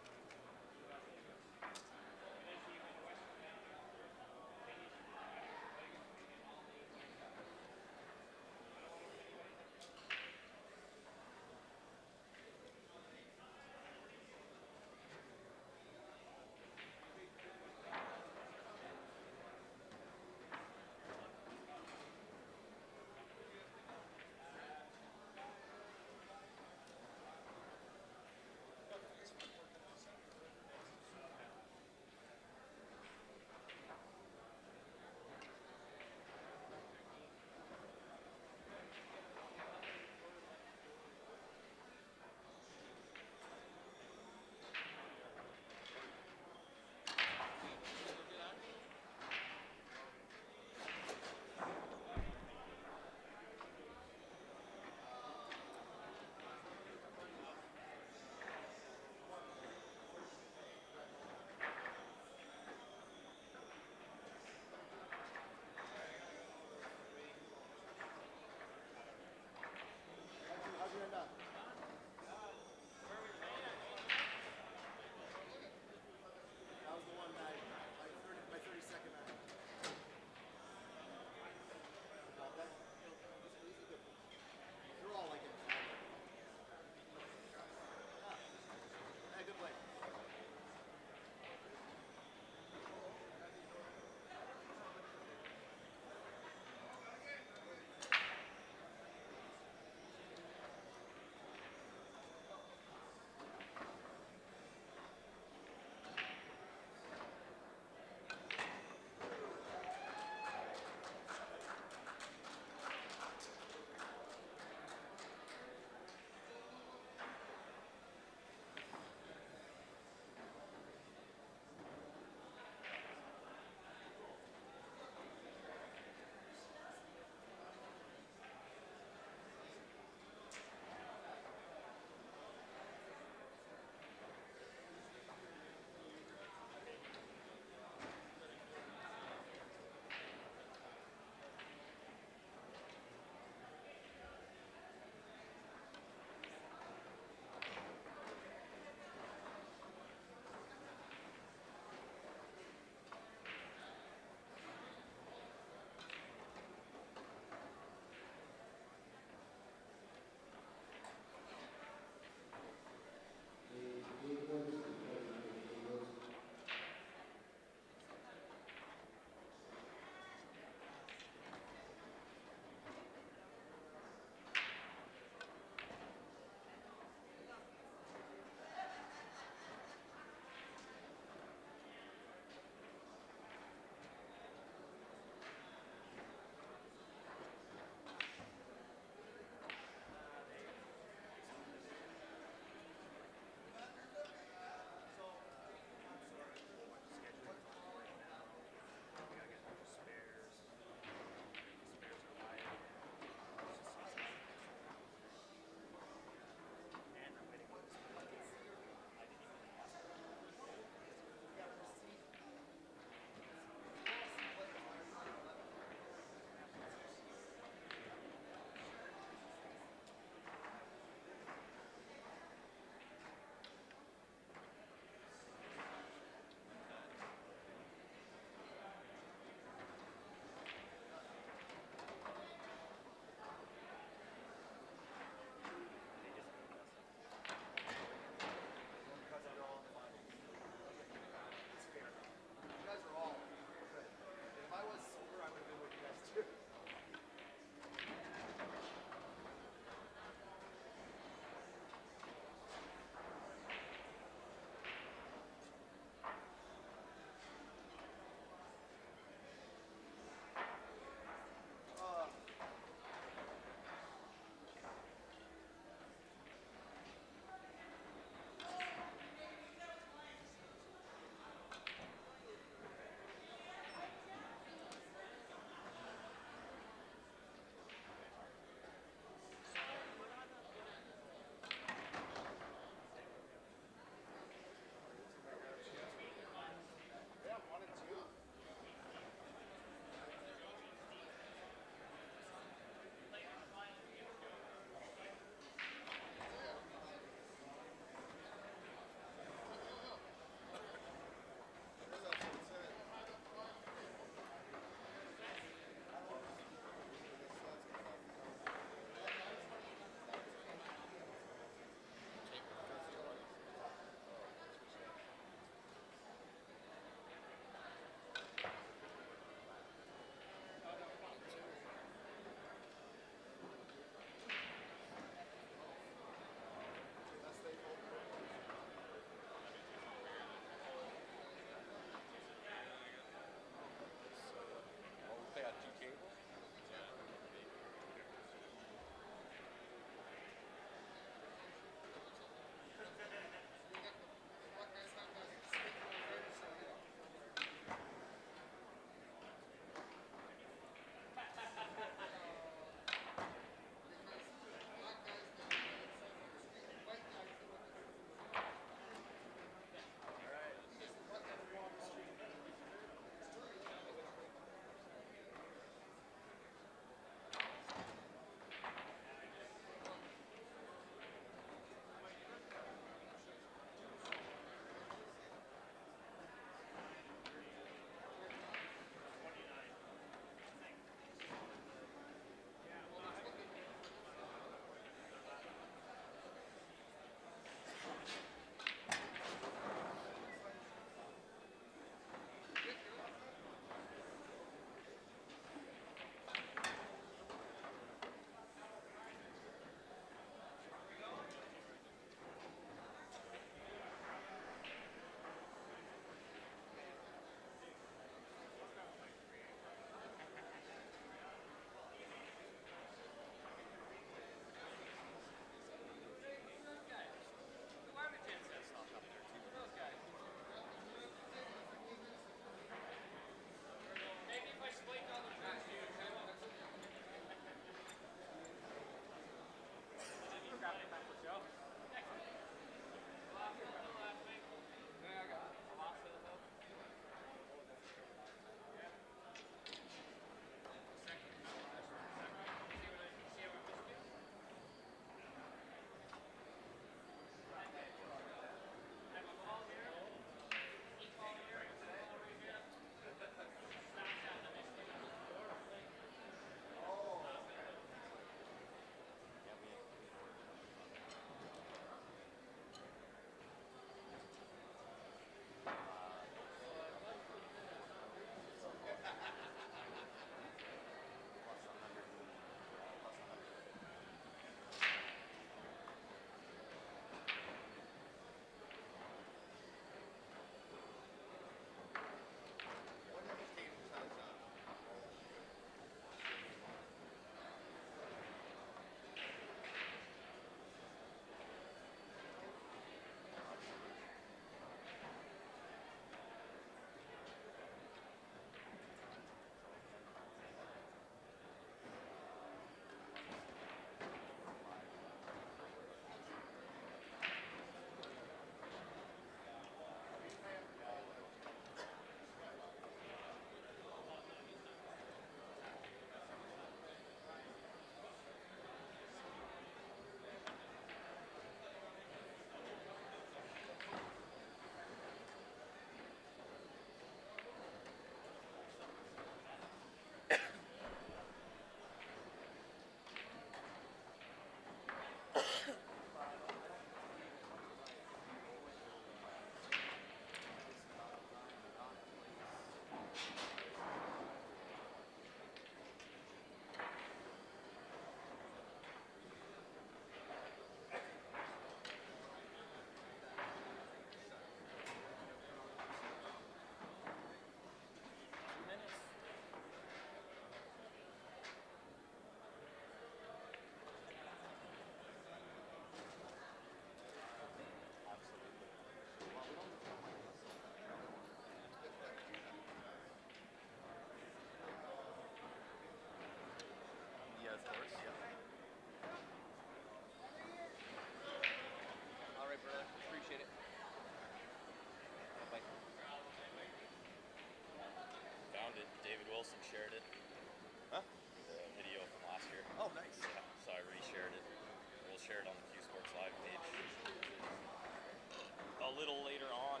little later on.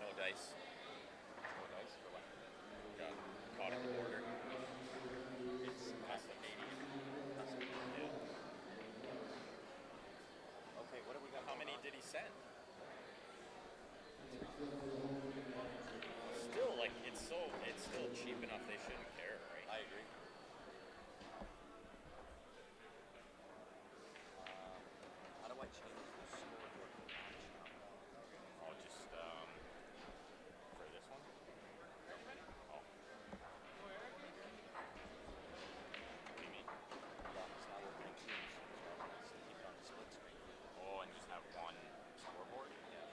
No dice. No dice for what? Got caught on the border. It's Canadian. Yeah. Okay, what have we got? How many did he send? 3. Still, like, it's still cheap enough they shouldn't care, right? I agree. How do I change the scoreboard to match now? I'll just, for this one? Oh. What do you mean? Yeah, because now we're playing teams, so I want to keep it on the split screen. Oh, and just have one scoreboard? Yeah.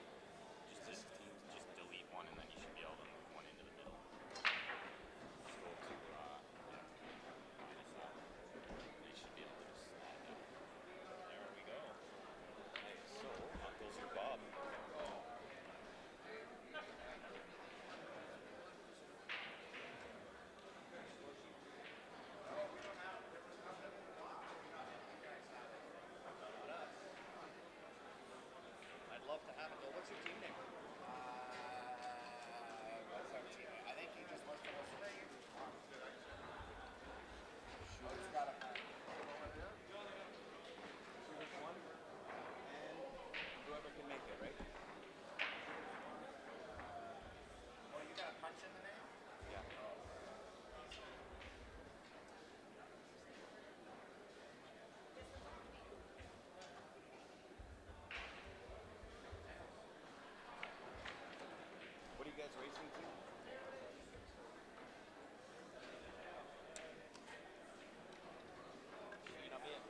Just teams now. just delete one and then you should be able to move one into the middle. Just go to minus that. You should be able to just add that. There we go. Okay, so Uncle's your Bob. I'd love to have it though. What's your team name? What's our team? I think he just listed us three. Shooter's got a Shooters 1 and whoever can make it, right? Oh, you got a punch in the name? Yeah. What are you guys racing to? May not be it.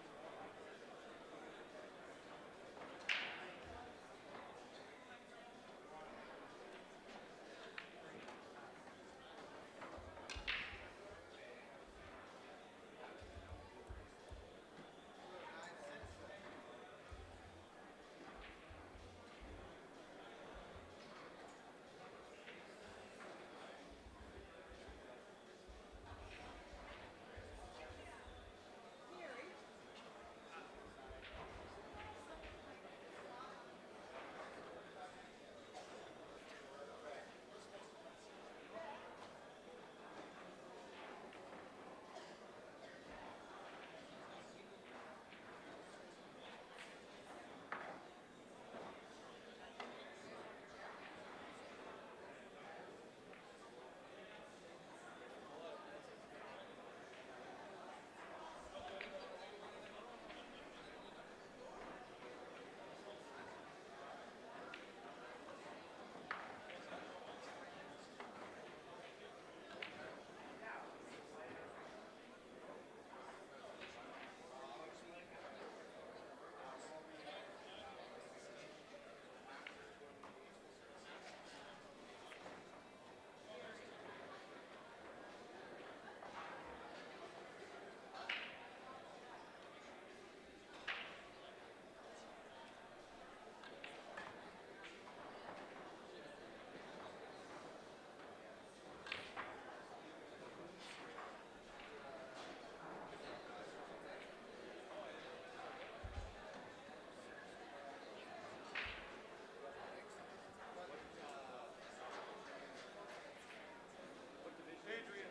Adrian,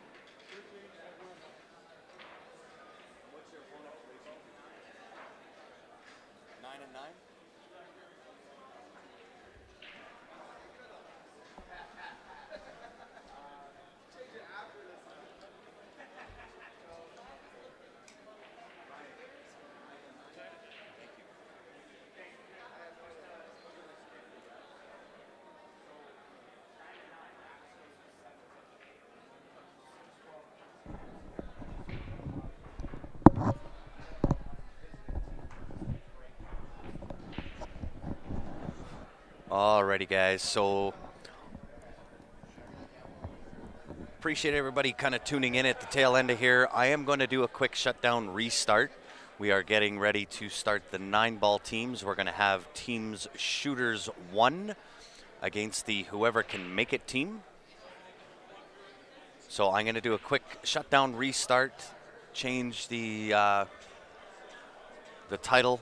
13 at Wimbledon. What's your opponent racing? 9 and 9? Alrighty, guys. So appreciate everybody kind of tuning in at the tail end of here. I am going to do a quick shutdown restart. We are getting ready to start the 9-ball teams. We're going to have teams shooters 1 against the whoever can make it team. So I'm going to do a quick shutdown restart, change the title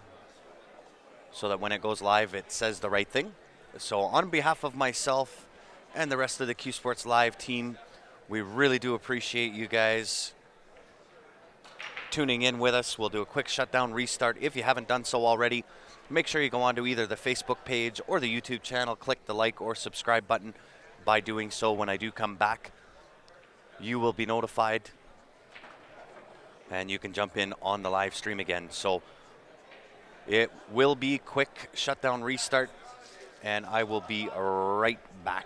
so that when it goes live, it says the right thing. So on behalf of myself and the rest of the Q Sports Live team, we really do appreciate you guys tuning in with us. We'll do a quick shutdown restart. If you haven't done so already, make sure you go onto either the Facebook page or the YouTube channel, click the like or subscribe button. By doing so, when I do come back, you will be notified and you can jump in on the live stream again. So it will be quick shutdown restart, and I will be right back.